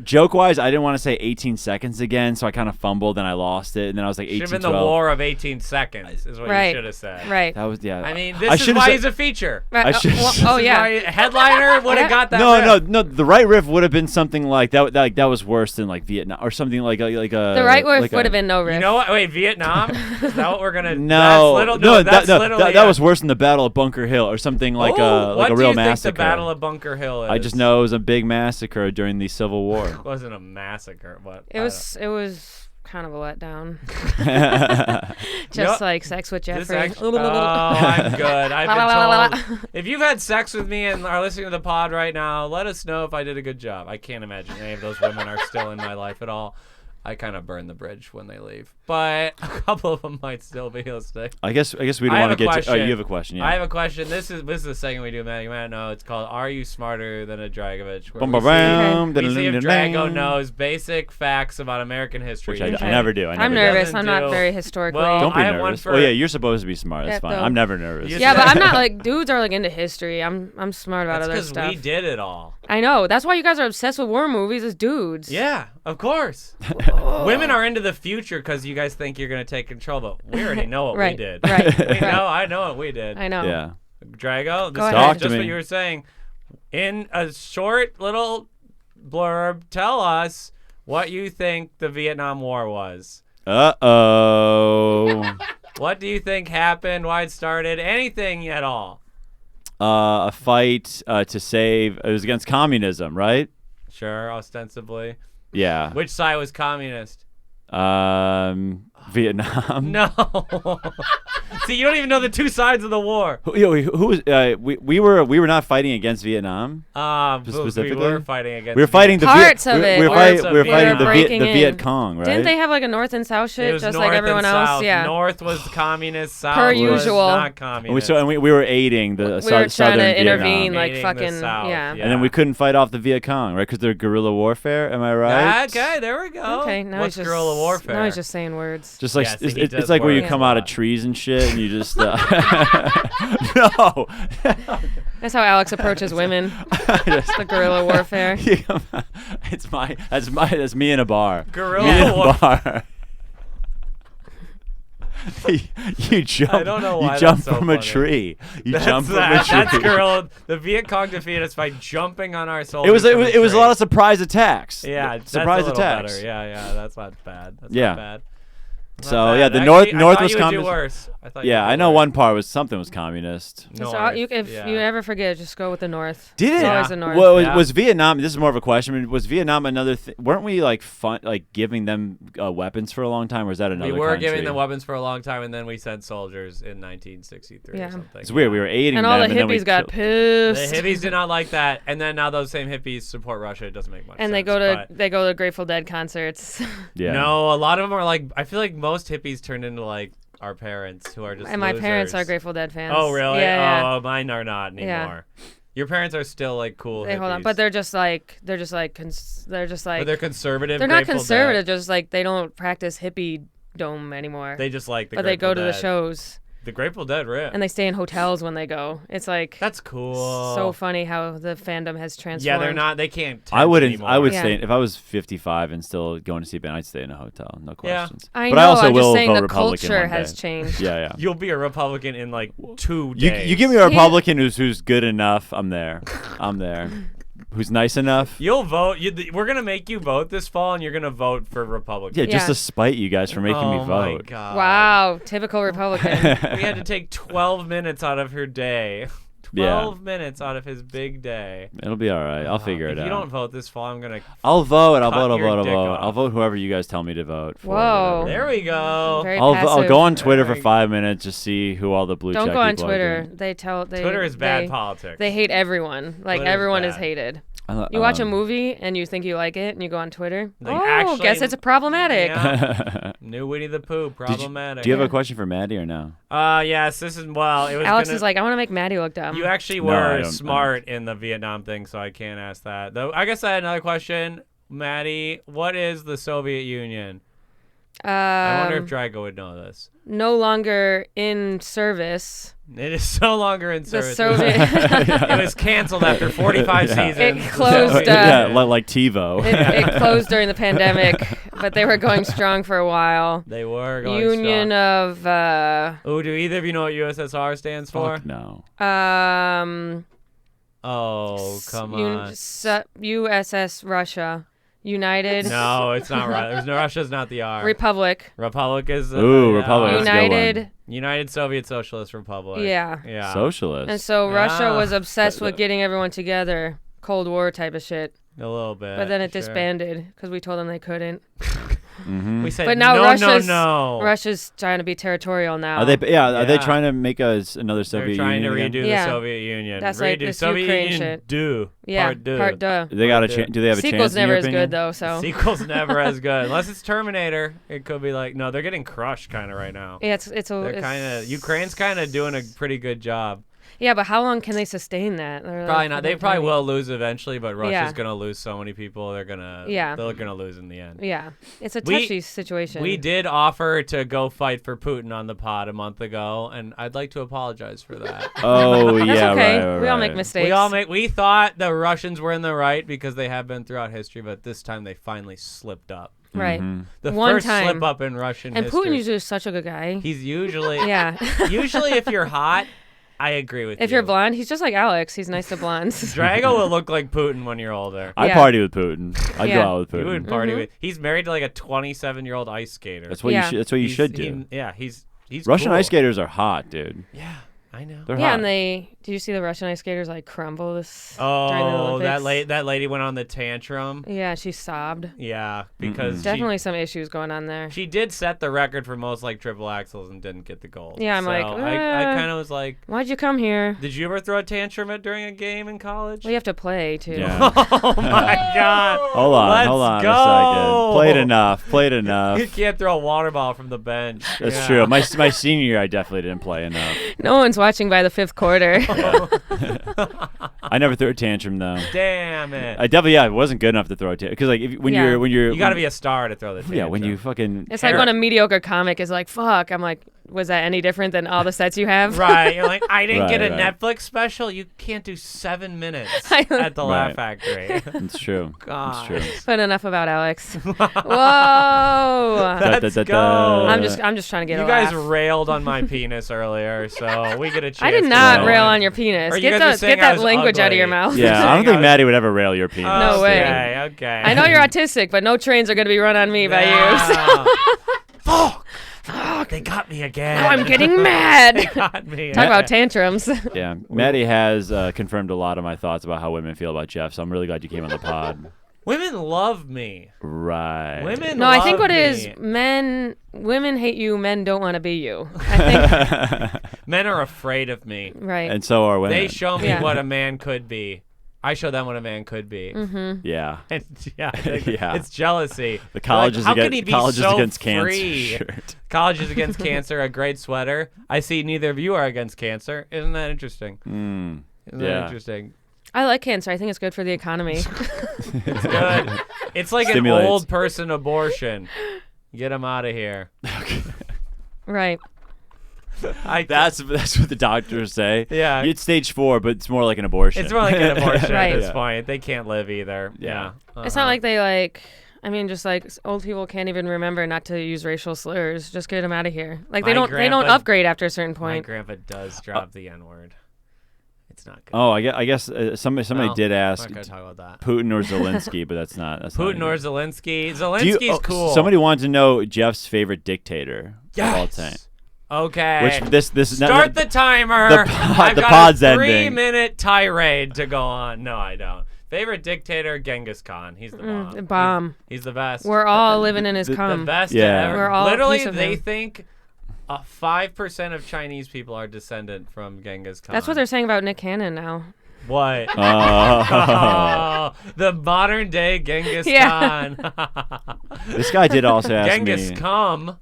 A: joke wise. I didn't want to say 18 seconds again, so I kind of fumbled and I lost it, and then I was like
B: Should have
A: 18.
B: been the war of 18 seconds, is what
C: Right.
B: you should have said.
C: Right.
A: That was
B: I mean,
A: I
B: this is
A: should've
B: why
A: said-
B: he's a feature.
C: Right.
A: I should-
C: oh
B: This is
C: yeah.
B: why headliner would have
C: Yeah.
B: got that. riff.
A: No. The right riff would have been something like that. That was worse than like Vietnam or something like a.
C: The right riff
A: like
C: would have been no riff.
B: You know what? Wait, Vietnam? Is that what we're gonna?
A: No,
B: that's literally
A: that was worse than the Battle of Bunker Hill or something like
B: Oh,
A: a
B: what
A: real
B: do you
A: massacre.
B: think the Battle of Bunker Hill is?
A: I just know it was a big massacre during the Civil War.
B: It wasn't a massacre, but
C: It was kind of a letdown.
B: Yep.
C: Just like sex with
B: This
C: Jeffrey.
B: actually, I'm good. I've been told. If you've had sex with me and are listening to the pod right now, let us know if I did a good job. I can't imagine any of those women are still in my life at all. I kind of burn the bridge when they leave, but a couple of them might still be listening.
A: I guess we
B: I
A: don't
B: have
A: want to
B: a
A: get.
B: question.
A: You have a question. Yeah.
B: I have a question. This is the second we do Maddie. You might know it's called "Are You Smarter Than a Dragovich?" where
A: Bum,
B: we
A: bum, bum,
B: see if
A: dun-dun-dun-dun.
B: Drago knows basic facts about American history.
A: Which I never do.
C: I'm
A: do.
C: nervous.
B: Doesn't
C: I'm not
B: do-
C: very historically.
B: Well,
A: Don't be
B: I have one
A: nervous.
B: for-
A: Oh yeah, you're supposed to be smart. That's
C: Yeah,
A: fine.
C: though.
A: I'm never nervous.
B: You
C: Yeah, but I'm not like dudes are like into history. I'm smart about
B: That's
C: other
B: because
C: stuff.
B: we did it all.
C: I know. That's why you guys are obsessed with war movies as dudes.
B: Yeah, of course. Women are into the future because you guys think you're gonna take control, but we already know what we
C: Right,
B: did.
C: right,
B: We
C: right.
B: know. I know what we did.
C: I know.
A: Yeah.
B: Drago, this
C: Go
B: is
C: ahead.
B: just
A: Talk to
B: what
A: me.
B: you were saying. In a short little blurb, tell us what you think the Vietnam War was.
A: Uh-oh.
B: What do you think happened? Why it started? Anything at all?
A: A fight to save. It was against communism, right?
B: Sure, ostensibly.
A: Yeah.
B: Which side was communist?
A: Vietnam.
B: No. See, you don't even know the two sides of the war.
A: Who was? We were not fighting against Vietnam.
B: We
A: Specifically?
B: were fighting against.
A: We were fighting the
C: Parts of it.
A: We were
B: Parts
A: fighting.
B: of
A: We were
B: it.
A: fighting
B: We were
A: the
C: breaking
A: Viet
C: in.
A: Cong, right?
C: Didn't they have like a north and south
B: It
C: shit
B: was
C: just
B: north
C: like everyone
B: and
C: else?
B: south.
C: Yeah.
B: North was communist. South
C: Per
B: was
C: usual.
B: not communist.
A: And we were aiding the
C: We were
A: southern
C: trying to intervene,
A: Vietnam.
C: like
B: Aiding the
C: fucking
B: South,
C: yeah.
B: yeah.
A: And then we couldn't fight off the Viet Cong, right? Because they're guerrilla warfare. Am I right?
B: Okay, there we go.
C: Okay, now
B: What's
C: he's just
B: guerrilla warfare?
C: Now he's just saying words.
A: Just like
B: Yeah, see, he
A: it's
B: does
A: like where you
B: words
A: come
B: a
A: out of
B: lot.
A: trees and shit, and you just no.
C: That's how Alex approaches women.
A: Just-
C: The guerrilla warfare.
A: That's me in a bar.
B: Guerrilla
A: Me in a
B: warfare.
A: bar. You jump.
B: I don't know why
A: You jump
B: that's so
A: from a
B: funny.
A: tree. You
B: That's
A: jump from
B: that.
A: a tree.
B: That's guerrilla. The Viet Cong defeated us by jumping on our soldiers.
A: It was a lot of surprise attacks.
B: Yeah, that's
A: surprise
B: a little
A: attacks.
B: Better. Yeah, that's not bad. That's
A: Yeah.
B: not bad. Not
A: So
B: bad.
A: yeah, the
B: Actually,
A: north
B: I
A: was
B: thought you would do
A: communist.
B: worse. I thought
A: Yeah,
B: you'd do
A: I know
B: worse.
A: one part was something was communist.
C: So
B: North,
C: if
B: yeah.
C: you ever forget, just go with the north.
A: Did
C: It's
A: it?
C: always the north.
A: Well,
B: Yeah.
A: was Vietnam? This is more of a question. Was Vietnam another? Weren't we like giving them weapons for a long time, or was that another?
B: We were
A: country?
B: giving them weapons for a long time, and then we sent soldiers in 1963
C: Yeah.
B: or something.
A: It's weird. We were aiding
C: and
A: them,
C: all the
A: and then we
C: hippies got
A: killed-
B: The
C: pissed.
B: hippies did not like that, and then now those same hippies support Russia. It doesn't make much sense.
C: And they go to Grateful Dead concerts.
A: Yeah.
B: No, a lot of them are like. I feel like most hippies turned into like our parents, who are just.
C: And my parents are
B: losers.
C: Grateful Dead fans.
B: Oh really?
C: Yeah.
B: Oh, mine are not anymore.
C: Yeah.
B: Your parents are still like cool.
C: They hold on,
B: hippies.
C: but they're just like
B: But they're conservative.
C: they're not
B: Grateful
C: conservative.
B: Dead.
C: Just like they don't practice hippie dome anymore.
B: They just like the.
C: but they go to
B: Grateful
C: the
B: Dead.
C: shows
B: The Grateful Dead rip.
C: and they stay in hotels when they go. It's like
B: That's cool.
C: so funny how the fandom has transformed.
B: Yeah, they're not. They can't.
A: I wouldn't.
B: Anymore.
A: I would
C: Yeah.
A: stay if I was 55 and still going to see a band. I'd stay in a hotel, no
B: Yeah.
A: questions.
C: I
A: but
C: know.
A: I also
C: I'm
A: will
C: just saying
A: vote
C: the
A: Republican
C: culture
A: one
C: has
A: day.
C: changed.
A: Yeah, yeah.
B: You'll be a Republican in like 2 days.
A: You give me a Republican who's good enough. I'm there. I'm there. Who's nice enough.
B: You'll vote. We're gonna make you vote this fall, and you're gonna vote for Republican.
A: Yeah, just
C: Yeah.
A: to spite you guys for making
B: oh
A: me vote.
B: My God.
C: Wow, typical Republican.
B: We had to take 12 minutes out of her day. 12 minutes out of his big day.
A: It'll be all right. I'll figure it
B: If
A: out.
B: you don't vote this fall, I'm gonna.
A: I'll vote. I'll
B: cut
A: vote. I'll
B: your
A: vote. I'll
B: dick
A: vote.
B: off.
A: I'll vote whoever you guys tell me to vote for.
C: Whoa.
A: whatever.
B: There we go.
C: Very
A: I'll
C: passive.
A: go on Twitter for
B: Very-
A: 5 minutes, just see who all the blue
C: Don't
A: check
C: go on
A: people are
C: Twitter.
A: doing.
B: Twitter is bad
C: they,
B: politics.
C: They hate everyone. Like
B: Twitter's
C: everyone is
B: bad.
C: hated.
A: I-
C: You watch a movie and you think you like it, and you go on Twitter.
B: Like,
C: oh,
B: actually-
C: guess it's problematic.
B: Yeah. New Winnie the Pooh, problematic.
A: Do you have a question for Maddie or no?
B: Yes, this is, well, it was
C: Alex
B: gonna,
C: is like, I want to make Maddie look dumb.
B: you actually
A: No, I
B: were
A: don't-
B: smart in the Vietnam thing, so I can't ask that. Though I guess I had another question. Maddie, what is the Soviet Union? I wonder if Drago would know this.
C: No longer in service.
B: It is no longer in
C: The
B: service.
C: Soviet.
B: It was canceled after 45
A: Yeah.
B: seasons.
C: It
B: The
C: closed,
B: Soviet
A: yeah,
B: Union.
A: like TiVo.
C: it closed during the pandemic, but they were going strong for a while.
B: They were going
C: Union
B: strong.
C: of
B: Oh, do either of you know what USSR stands for?
A: Fuck no.
B: Oh, come on.
C: USS Russia, United
B: No, it's not right. Russia's not the R.
C: Republic,
B: Republic is
A: Ooh, Republic. That's a good one.
C: United.
B: United Soviet Socialist Republic.
C: Yeah.
B: Yeah.
A: Socialist.
C: And so Russia
B: Ah.
C: was obsessed with getting everyone together, Cold War type of shit.
B: A little bit.
C: But then it
B: sure.
C: disbanded because we told them they couldn't.
A: Mhm.
B: We said
C: But now
B: no,
C: Russia's
B: no.
C: Russia's trying to be territorial now.
A: Are they? Yeah. Are they
B: Yeah.
A: trying to make us another
B: They're
A: Soviet
B: trying
A: Union
B: to
A: again?
B: redo
C: Yeah.
B: the Soviet Union.
C: That's
B: redo
C: like this
B: Soviet
C: Ukraine
B: Union
C: shit.
B: do.
C: Yeah,
B: Part do.
C: part duh.
A: They got a
B: Part
A: chance. Do they have a
C: Sequel's
A: chance? in
C: never
A: your
C: as
A: opinion?
C: good though. So
B: Sequel's never as good unless it's Terminator. It could be like no, they're getting crushed kind of right now.
C: yeah, it's
B: They're kind of Ukraine's kind of doing a pretty good job.
C: yeah, but how long can they sustain that? They're
B: Probably
C: like
B: not. They
C: fucking
B: probably
C: tiny.
B: will lose eventually, but Russia's
C: Yeah.
B: gonna lose so many people. They're gonna lose in the end.
C: Yeah, it's a
B: We-
C: touchy situation.
B: We did offer to go fight for Putin on the pod a month ago, and I'd like to apologize for that.
A: Oh
C: That's
A: yeah,
C: okay.
A: right,
C: we all make
A: right.
C: mistakes.
B: We thought the Russians were in the right because they have been throughout history, but this time they finally slipped up.
C: Right.
A: Mhm.
B: The
C: One
B: first
C: time.
B: slip up in Russian
C: And
B: history.
C: Putin usually is such a good guy.
B: He's usually
C: Yeah.
B: usually if you're hot, I agree with you.
C: If you're blonde, he's just like Alex. He's nice to blondes.
B: Drago will look like Putin when you're older.
A: I
C: Yeah.
A: party with Putin. I'd go
C: Yeah.
A: out with
B: You would
A: Putin.
B: party with. He's married to like a 27-year-old ice skater.
A: That's what
C: Yeah.
A: you should. That's what you
B: He's-
A: should do.
B: He's
A: Russian
B: cool.
A: ice skaters are hot, dude.
B: Yeah, I know.
A: They're
C: Yeah,
A: hot.
C: and did you see the Russian ice skaters like crumble this during the
B: Oh,
C: Olympics?
B: that lady went on the tantrum.
C: Yeah, she sobbed.
B: Yeah, because she,
C: Definitely some issues going on there.
B: she did set the record for most like triple axels and didn't get the gold.
C: Yeah, I'm
B: So
C: like,
B: I kind of was like,
C: Why'd you come here?
B: did you ever throw a tantrum during a game in college?
C: Well, you have to play too.
A: Yeah.
B: Oh my god!
A: Hold on,
B: Let's
A: hold on
B: go.
A: a second. Played enough.
B: You can't throw a water ball from the bench.
A: That's
B: Yeah.
A: true. My senior year, I definitely didn't play enough.
C: No one's watching by the 5th quarter.
A: I never threw a tantrum though.
B: Damn it!
A: I definitely it wasn't good enough to throw a tantrum because like when
C: Yeah.
A: you're
B: You got to be a star to throw the tantrum.
A: yeah when you fucking
C: It's like when a mediocre comic is like, fuck. I'm like, was that any different than all the sets you have?
B: Right, you're like, I didn't
A: Right,
B: get a
A: right.
B: Netflix special. You can't do 7 minutes
C: I-
B: at the Laugh
A: Right.
B: Factory.
A: It's true.
B: God.
A: It's true.
C: But enough about Alex. Whoa.
B: Let's
A: Da, da, da,
B: go.
A: da.
C: I'm just trying to get
B: You
C: a
B: guys
C: laugh.
B: railed on my penis earlier, so we get a chance.
C: I did
B: to
C: not
B: go
C: rail
B: in.
C: on your penis.
B: Or you
C: Get
B: guys were saying I
C: that
B: was
C: language out of your
B: ugly.
C: mouth.
A: Yeah, I
B: saying
A: don't
B: I
A: think
B: was-
A: Maddie would ever rail your penis.
C: No way.
B: Okay, okay.
C: I know you're autistic, but no trains are going to be run on me by you.
B: Yeah. Fuck! They got me again.
C: Now I'm getting mad.
B: They got me.
C: Talk about tantrums.
A: Yeah, Maddie has confirmed a lot of my thoughts about how women feel about Jeff, so I'm really glad you came on the pod.
B: Women love me.
A: Right.
B: Women.
C: No, I think
B: love
C: what it is,
B: me.
C: women hate you, men don't want to be you. I think,
B: Men are afraid of me.
C: right.
A: And so are women.
B: They show me
C: Yeah.
B: what a man could be. I show them what a man could be.
C: Mm-hmm.
A: Yeah.
B: And yeah,
A: Yeah.
B: it's jealousy.
A: The college
B: Like,
A: is
B: how
A: against
B: can he be
A: college
B: so
A: is against
B: free?
A: cancer. Shirt.
B: College is against cancer. A great sweater. I see neither of you are against cancer. Isn't that interesting?
A: Mm.
B: Isn't that
A: Yeah.
B: interesting?
C: I like cancer. I think it's good for the economy.
B: It's good. It's like
A: Stimulates.
B: an old person abortion. Get him out of here.
C: Right.
A: That's what the doctors say.
B: Yeah.
A: It's stage 4, but it's more like an abortion.
B: It's more like an abortion
C: Right.
B: at this
A: Yeah.
B: point. They can't live either.
A: Yeah.
B: Yeah.
C: It's not like they I mean, just like old people can't even remember not to use racial slurs. Just get them out of here. Like they
B: My
C: don't
B: grandpa-
C: upgrade after a certain
B: My
C: point.
B: grandpa does drop the N-word. It's not good.
A: Oh, I guess somebody
B: Well,
A: did
B: I'm
A: ask
B: not gonna talk about that.
A: Putin or Zelensky, but that's not
B: Putin
A: not
B: or
A: good.
B: Zelensky.
A: Do you-
B: Zelensky's cool.
A: Somebody wanted to know Jeff's favorite dictator of all
B: Yes.
A: time.
B: Okay.
A: Which this
B: Start the timer.
A: the pod-
B: I've
A: the
B: got
A: pod's
B: a
A: ending.
B: 3-minute tirade to go on. No, I don't. Favorite dictator, Genghis Khan. He's the bomb.
C: The bomb.
B: He's the best.
C: We're all living in his
A: the
B: the
C: cum.
B: best
A: Yeah.
B: ever.
C: We're all a
B: Literally,
C: piece of
B: they
C: him.
B: think 5% of Chinese people are descendant from Genghis Khan.
C: That's what they're saying about Nick Cannon now.
B: What?
A: Oh.
B: Oh, the modern day Genghis
C: Yeah.
B: Khan.
A: This guy did also ask
B: Genghis
A: me.
B: Khan.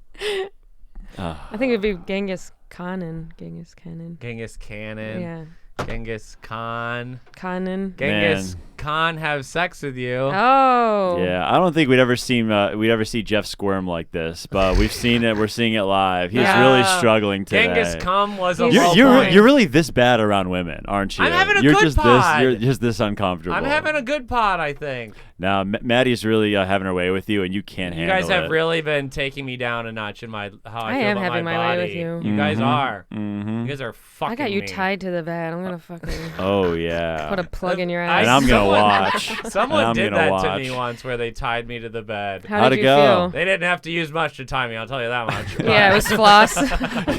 C: I think it'd be Genghis Khanen. Genghis Khanen.
B: Genghis Cannon.
C: Yeah.
B: Genghis Khan.
C: Khanen.
B: Genghis Khan have sex with you.
C: Oh.
A: Yeah, I don't think we'd ever see Jeff squirm like this, but we've seen it. We're seeing it live. He's
B: Yeah.
A: really struggling today.
B: Genghis Khan was a
C: He's-
B: low
A: You're
B: point.
A: really this bad around women, aren't you?
B: I'm having a
A: you're
B: good
A: just
B: pod.
A: You're just this uncomfortable.
B: I'm having a good pod, I think.
A: Now, Maddie's really having her way with you, and you can't
B: You
A: handle
B: guys have
A: it.
B: really been taking me down a notch in my how I,
C: I
B: feel
C: am
B: about
C: having
B: my
C: my way
B: body.
C: with you.
B: You guys
A: Mhm.
B: are.
A: Mhm.
B: You guys are fucking
C: I got you
B: me.
C: tied to the bed. I'm gonna fucking
A: Oh yeah.
C: put a plug in your
B: I-
C: ass.
A: And I'm gonna
B: someone-
A: watch.
B: Someone
A: And I'm
B: did
A: gonna
B: that
A: watch.
B: to me once, where they tied me to the bed.
C: How
A: How'd
C: did
A: it
C: you
A: go?
C: feel?
B: They didn't have to use much to tie me. I'll tell you that much.
C: Yeah, it was floss.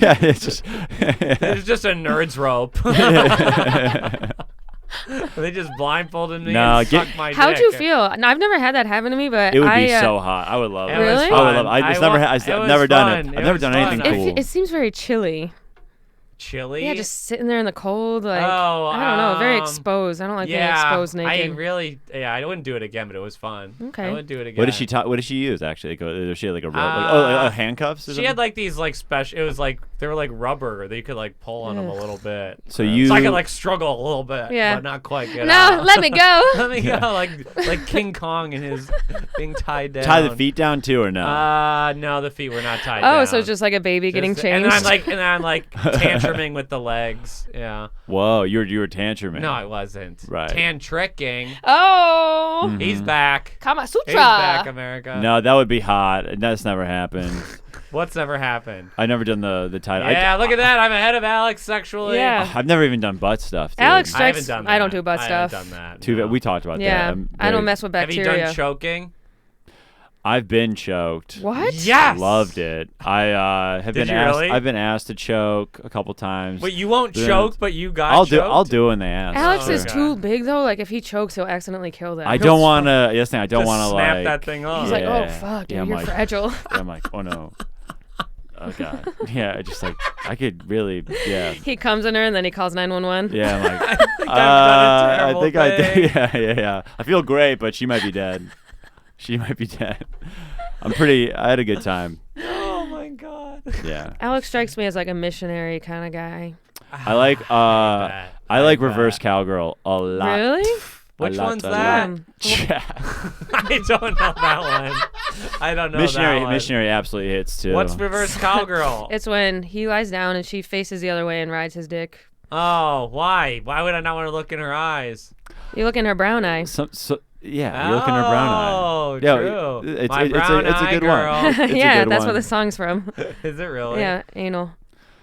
A: Yeah, it's just.
B: It was just a nerd's rope. They just blindfolded me
A: No,
B: and
A: get-
B: sucked my
C: How'd
B: dick.
C: you feel? No, I've never had that happen to me, but
A: It would
C: I,
A: be so hot. I would love it.
B: It was
C: Really?
A: I would
B: fun.
A: love it. I've
B: It
A: never
B: was
A: done
B: fun.
A: it.
B: It
A: I've never
B: was
A: done
B: fun.
A: anything
C: It,
A: cool.
C: it seems very chilly.
B: Chili?
C: Yeah, just sitting there in the cold, like
B: Oh,
C: I don't know, very
B: um,
C: exposed. I don't like being
B: yeah,
C: exposed naked.
B: I wouldn't do it again, but it was fun.
C: Okay.
B: I wouldn't do it again.
A: What did she what did she use actually? Like, she had like a rope. Handcuffs. Or
B: She had
A: something?
B: like these like special. It was like they were like rubber that you could like pull on them a little bit.
A: So you.
B: So I could like struggle a little bit,
C: Yeah.
B: but not quite get
C: no,
B: out.
C: let me go.
B: Let me go, like King Kong and his being tied down.
A: tie the feet down too or no?
B: No, the feet were not tied
C: Oh,
B: down.
C: so it's just like a baby getting
B: Just-
C: changed.
B: And then I'm like tantruming with the legs. Yeah.
A: Whoa, you were tantruming.
B: No, I wasn't.
A: Right.
B: Tantricking.
C: Oh,
A: Mhm.
B: He's back.
C: Kama Sutra.
B: He's back, America.
A: No, that would be hot. And that's never happened.
B: What's never happened?
A: I've never done the title.
B: Yeah, look at that. I'm ahead of Alex sexually.
C: Yeah.
A: I've never even done butt stuff. Dude.
C: Alex
B: I haven't
C: strikes.
B: done that.
C: I don't do butt
B: I
C: stuff.
B: haven't done that.
A: Too
B: no.
A: bad. We talked about
C: Yeah,
A: that.
C: I don't mess with
B: Have you
C: bacteria.
B: done choking?
A: I've been choked.
C: What?
B: Yes.
A: Loved it. I have
B: Did
A: been
B: you
A: asked.
B: really?
A: I've been asked to choke a couple times.
B: Wait, you won't
A: Then
B: choke, but you got
A: I'll
B: choked?
A: do it when they ask.
C: Alex
B: Oh,
C: is
B: okay.
C: too big though. Like if he chokes, he'll accidentally kill them.
A: I don't want to. Yes, thing. I don't
B: Just
A: want to
B: snap
A: like.
B: that thing off.
C: He's like, oh
A: Yeah.
C: fuck, dude,
A: Yeah, I'm
C: you're
A: like-
C: fragile.
A: I'm like, oh no. Oh god. Yeah, I just like I could really. Yeah.
C: He comes in her and then he calls 911.
A: Yeah. I'm like.
B: I've done a terrible
A: I think I
B: thing.
A: did. Yeah. I feel great, but she might be dead. She might be dead. I had a good time.
B: Oh my god.
A: Yeah.
C: Alex strikes me as like a missionary kind of guy.
A: I like I like reverse cowgirl a lot.
C: Really?
B: Which
A: lot,
B: one's
A: a
B: that?
A: lot. Yeah.
B: I don't know that one. I don't know
A: Missionary
B: that one.
A: Missionary absolutely hits too.
B: What's reverse cowgirl?
C: It's when he lies down and she faces the other way and rides his dick.
B: Oh, why? Why would I not want to look in her eyes?
C: You look in her brown eye.
A: Yeah, you look in her brown eye.
B: Oh,
A: Yeah,
B: true.
A: it's
B: My
A: a
B: brown
A: it's a
B: eye
A: good
B: girl.
A: one. It's a
C: Yeah,
A: good
C: that's
A: one.
C: where the song's from.
B: Is it really?
C: Yeah, anal.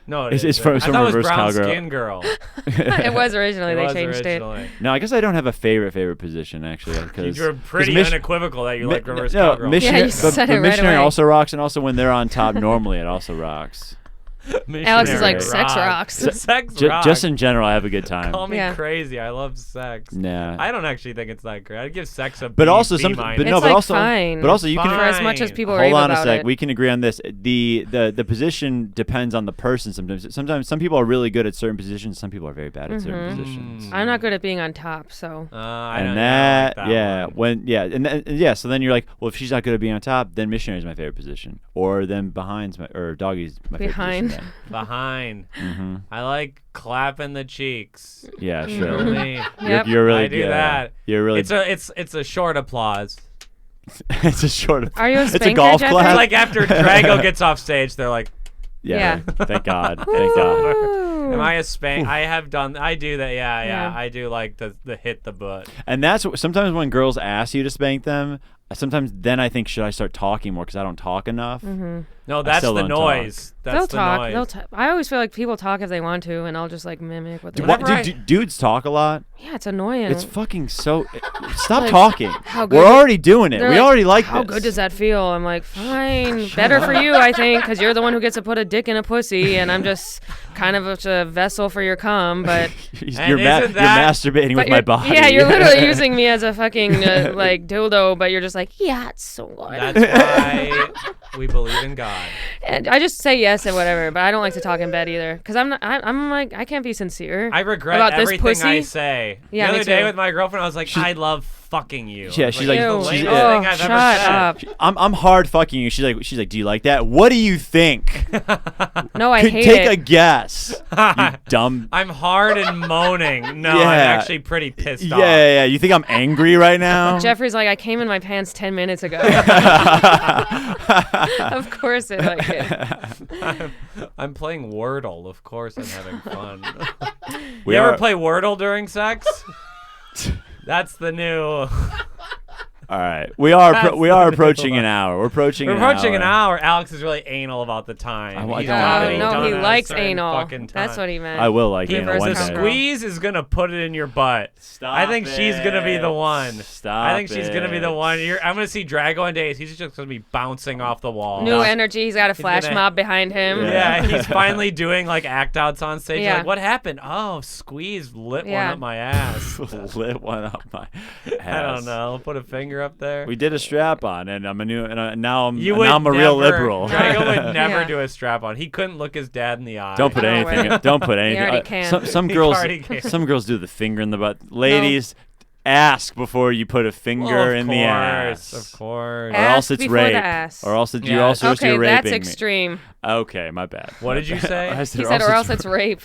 B: No,
A: It's
B: isn't.
A: from
B: I thought it was
A: Reverse
B: brown
A: Cowgirl.
B: skin girl.
C: It was originally.
B: It
C: They
B: was
C: changed
B: originally.
A: No, I guess I don't have a favorite position actually. Because
B: You're pretty unequivocal that you like reverse
A: no,
B: cowgirl.
A: missionary,
C: Yeah, you
A: but,
C: said
A: but
C: it right
A: missionary
C: away.
A: also rocks, and also when they're on top, normally it also rocks.
C: Alex is like,
B: Missionary
C: sex rocks.
B: Sex rocks.
A: Just in general, I have a good time.
B: Call me
C: Yeah.
B: crazy. I love sex.
A: Nah.
B: I don't actually think it's that great. I'd give sex a
A: But
B: B,
A: also
B: B
A: some,
B: minus.
A: but
C: It's
A: no, but
C: like
A: also,
C: fine.
A: but also you can
C: For as much as
B: Fine.
C: people
A: hold
C: rave
A: on a
C: about
A: sec.
C: it.
A: We can agree on this. The position depends on the person. Sometimes some people are really good at certain positions. Some people are very bad at certain positions.
C: I'm not good at being on top, so.
B: I
A: And
B: don't
A: that,
B: like
A: yeah,
B: one.
A: so then you're like, well, if she's not good at being on top, then missionary is my favorite position, or then behind's or doggy's my
C: Behind.
A: favorite position.
B: Behind.
A: Mm-hmm.
B: I like clapping the cheeks.
A: Yeah,
B: You
A: sure.
B: know me.
C: Yep.
A: You're really
B: I do
A: yeah,
B: that.
A: You're really.
B: It's a short applause.
A: It's a short.
C: Are you a
A: It's a
C: spanker,
A: golf
C: Jeffrey?
A: clap.
B: It's like after Drago gets off stage, they're like,
A: Yeah.
C: Yeah.
A: Thank God. Thank God.
C: Ooh.
B: "Am I a spank?" I do that. Yeah.
C: Yeah.
B: I do like the hit the butt.
A: And that's sometimes when girls ask you to spank them. Sometimes then I think, should I start talking more because I don't talk enough?
B: No, that's
A: still
B: the
A: don't
B: noise. That's
C: They'll
B: the
C: talk.
B: noise.
C: They'll I always feel like people talk if they want to, and I'll just like mimic what they
B: Whenever
C: want.
A: Dudes talk a lot.
C: Yeah, it's annoying.
A: It's fucking so. Stop
C: Like,
A: talking.
C: how good
A: We're
C: is-
A: already doing it.
C: They're
A: We already like
C: How
A: this.
C: good does that feel? I'm like, fine. Better for you, I think, because you're the one who gets to put a dick in a pussy, and I'm just kind of a vessel for your cum. But
B: And
A: you're
B: isn't that-
A: masturbating with
C: but
A: my
C: you're-
A: body.
C: Yeah, you're literally using me as a fucking like dildo, but you're just like, yeah, it's so good.
B: That's why we believe in God.
C: And I just say yes and whatever, but I don't like to talk in bed either, because I'm not. I'm like, I can't be sincere.
B: I regret
C: About this
B: everything I
C: pussy?
B: say.
C: Yeah,
B: the
C: me
B: other day
C: too.
B: with my girlfriend, I was like, I love fucking you.
A: Yeah, she's like-
B: "It's the
C: Ew.
A: she's-
B: lamest
A: yeah.
B: thing I've
C: Shut
B: ever said."
C: up.
A: I'm hard fucking you. She's like, do you like that? What do you think?
C: No, I hate
A: Take a
C: it.
A: guess. You dumb.
B: I'm hard and moaning. No,
A: Yeah.
B: I'm actually pretty pissed
A: Yeah,
B: off.
A: yeah. You think I'm angry right now?
C: Jeffrey's like, I came in my pants 10 minutes ago. Of course it like it.
B: I'm playing Wordle. Of course I'm having fun.
A: We
B: you
A: are-
B: ever play Wordle during sex? That's the new...
A: All right, we are
B: That's
A: approaching an hour. We're approaching.
B: We're approaching an hour. Alex is really anal about the time.
A: I
B: He's
A: don't
B: gotta
A: know.
B: be
C: No,
B: done
C: he
B: at a
C: likes
B: certain
C: anal.
B: fucking
C: That's
B: time.
C: what he meant.
A: I will like
B: He
A: anal one
B: versus
A: day.
B: squeeze is gonna put it in your butt.
A: Stop
B: I think she's gonna be the one.
A: Stop
B: I think she's gonna be the
A: it.
B: one. I'm gonna see Drago one day. He's just gonna be bouncing off the wall.
C: New energy. He's got a flash
B: gonna-
C: mob behind him.
B: Yeah, he's finally doing like act outs on stage.
C: Yeah.
B: Like, what happened? Oh, squeeze lit one
C: Yeah.
B: up my ass.
A: Lit one up my ass.
B: I don't know. Put a finger up there.
A: We did a strap on, and I'm a new, and now I'm
B: You
A: now
B: would
A: I'm a real
B: never-
A: liberal.
B: Drago would never
C: Yeah.
B: do a strap on. He couldn't look his dad in the eye.
A: Don't put
C: No
A: anything.
C: way.
A: Don't put anything.
C: already can.
A: Some
B: He
A: girls.
B: already can.
A: Some girls do the finger in the butt. Ladies, ask before you put a finger in the ass.
B: Of course.
A: Or else
C: Ask
A: it's
C: before
A: rape.
C: the ass.
A: Or else you
B: Yeah.
A: also
C: Okay,
A: you're
C: that's
A: raping
C: extreme.
A: me. Okay, my bad.
B: What
A: My
B: did you
A: bad.
B: say?
A: I
C: He said, or else it's rape.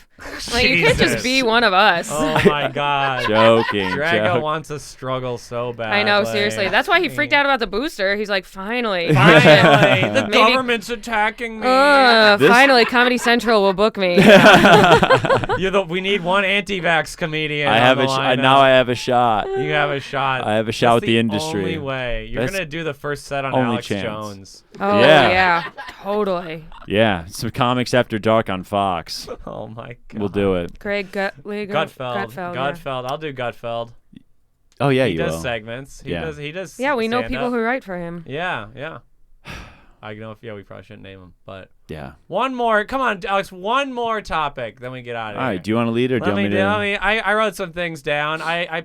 C: Like, you can't
B: Jesus.
C: just be one of us.
B: Oh my God.
A: joking.
B: Drago
A: joking.
B: wants to struggle so bad.
C: I know, seriously. That's why he freaked out about the booster. He's like, finally.
B: Finally, the
C: Maybe-
B: government's attacking me.
A: This-
C: Finally, Comedy Central will book me.
B: We need one anti-vax comedian.
A: I have a now I have a shot.
B: You have a shot.
A: I have a shot
B: That's
A: with the industry.
B: Only way you're
A: That's
B: gonna do the first set on
A: only
B: Alex
A: chance.
B: Jones.
C: Oh,
A: Yeah.
C: yeah. Totally.
A: Yeah, some comics after dark on Fox.
B: Oh my god.
A: We'll do it.
C: Greg
B: Gutfeld.
C: Gutfeld.
B: I'll do Gutfeld.
A: Oh yeah,
B: He
A: you
B: does
A: will.
B: segments. He
A: Yeah.
B: does.
C: Yeah, we know
B: stand
C: people
B: up.
C: who write for him.
B: Yeah. I know if we probably shouldn't name him, but
A: Yeah.
B: one more. Come on, Alex. One more topic, then we get out of
A: All
B: here.
A: right. Do you want to lead or do you want me to?
B: I wrote some things down. I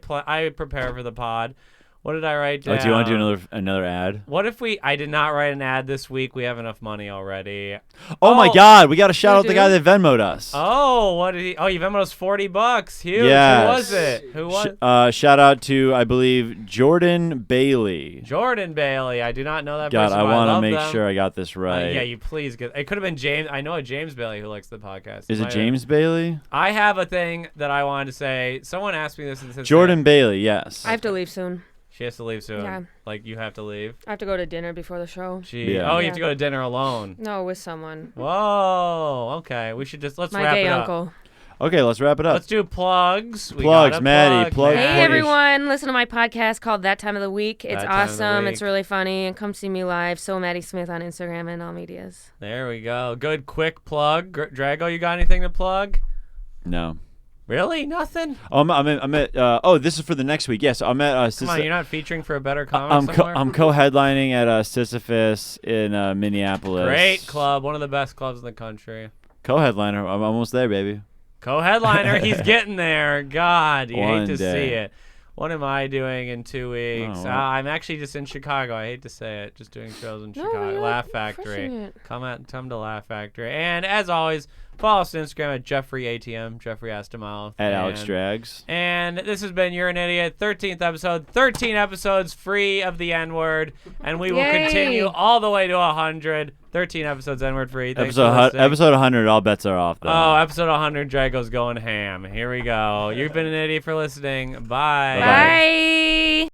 B: prepare for the pod. What did I write down?
A: Oh, do you want to do another ad?
B: What if I did not write an ad this week? We have enough money already.
A: Oh my God, we got to shout out the
C: do?
A: guy that Venmo'd us.
B: Oh, what did he? Oh, you Venmoed us $40. Huge.
A: Yes.
B: Who was it? Who was?
A: Shout out to I believe Jordan Bailey.
B: Jordan Bailey. I do not know that
A: God,
B: person.
A: I
B: but
A: want to
B: love
A: make
B: them.
A: sure I got this right.
B: Yeah, you please get. It could have been James. I know a James Bailey who likes the podcast.
A: Is it
B: Might-
A: James Bailey?
B: I have a thing that I wanted to say. Someone asked me this. And
A: Jordan Bailey, yes.
C: I have to leave soon.
B: She has to leave soon.
C: Yeah.
B: Like you have to leave.
C: I have to go to dinner before the show.
A: Yeah.
B: Oh, you have
C: Yeah.
B: to go to dinner alone.
C: No, with someone.
B: Whoa. Okay. We should let's
C: My
B: wrap
C: gay
B: it up.
C: uncle.
A: Okay, let's wrap it up.
B: Let's do plugs. We
A: Plugs,
B: got a
A: Maddie, plug.
C: Hey
A: Plug.
C: everyone, listen to my podcast called That Time of the Week. It's
B: That Time of the
C: awesome.
B: Week.
C: It's really funny. And come see me live. So Maddy Smith on Instagram and all medias.
B: There we go. Good quick plug. Drago, you got anything to plug?
A: No.
B: Really? Nothing?
A: Oh, I'm at this is for the next week. Yes, I'm at
B: Come on, you're not featuring for a better comic
A: I'm
B: somewhere?
A: I'm co-headlining at Sisyphus in Minneapolis.
B: Great club. One of the best clubs in the country.
A: Co-headliner. I'm almost there, baby.
B: Co-headliner. He's getting there. God, you
A: One
B: hate to
A: day.
B: see it. What am I doing in 2 weeks?
A: Oh, well.
B: I'm actually just in Chicago. I hate to say it. Just doing shows in
C: No,
B: Chicago.
C: you're
B: Laugh
C: crushing
B: Factory.
C: it.
B: Come to Laugh Factory. And as always, follow us on Instagram at Jeffrey ATM, Jeffrey Astamouth.
A: At
B: and,
A: Alex Drags.
B: And this has been You're an Idiot, 13th episode. 13 episodes free of the N-word. And we will
C: Yay.
B: continue all the way to 100. 13 episodes N-word free. Thanks for listening.
A: Episode 100. All bets are off. Though.
B: Oh, episode 100, Drago's going ham. Here we go. You've been an idiot for listening. Bye.
A: Bye-bye.
C: Bye.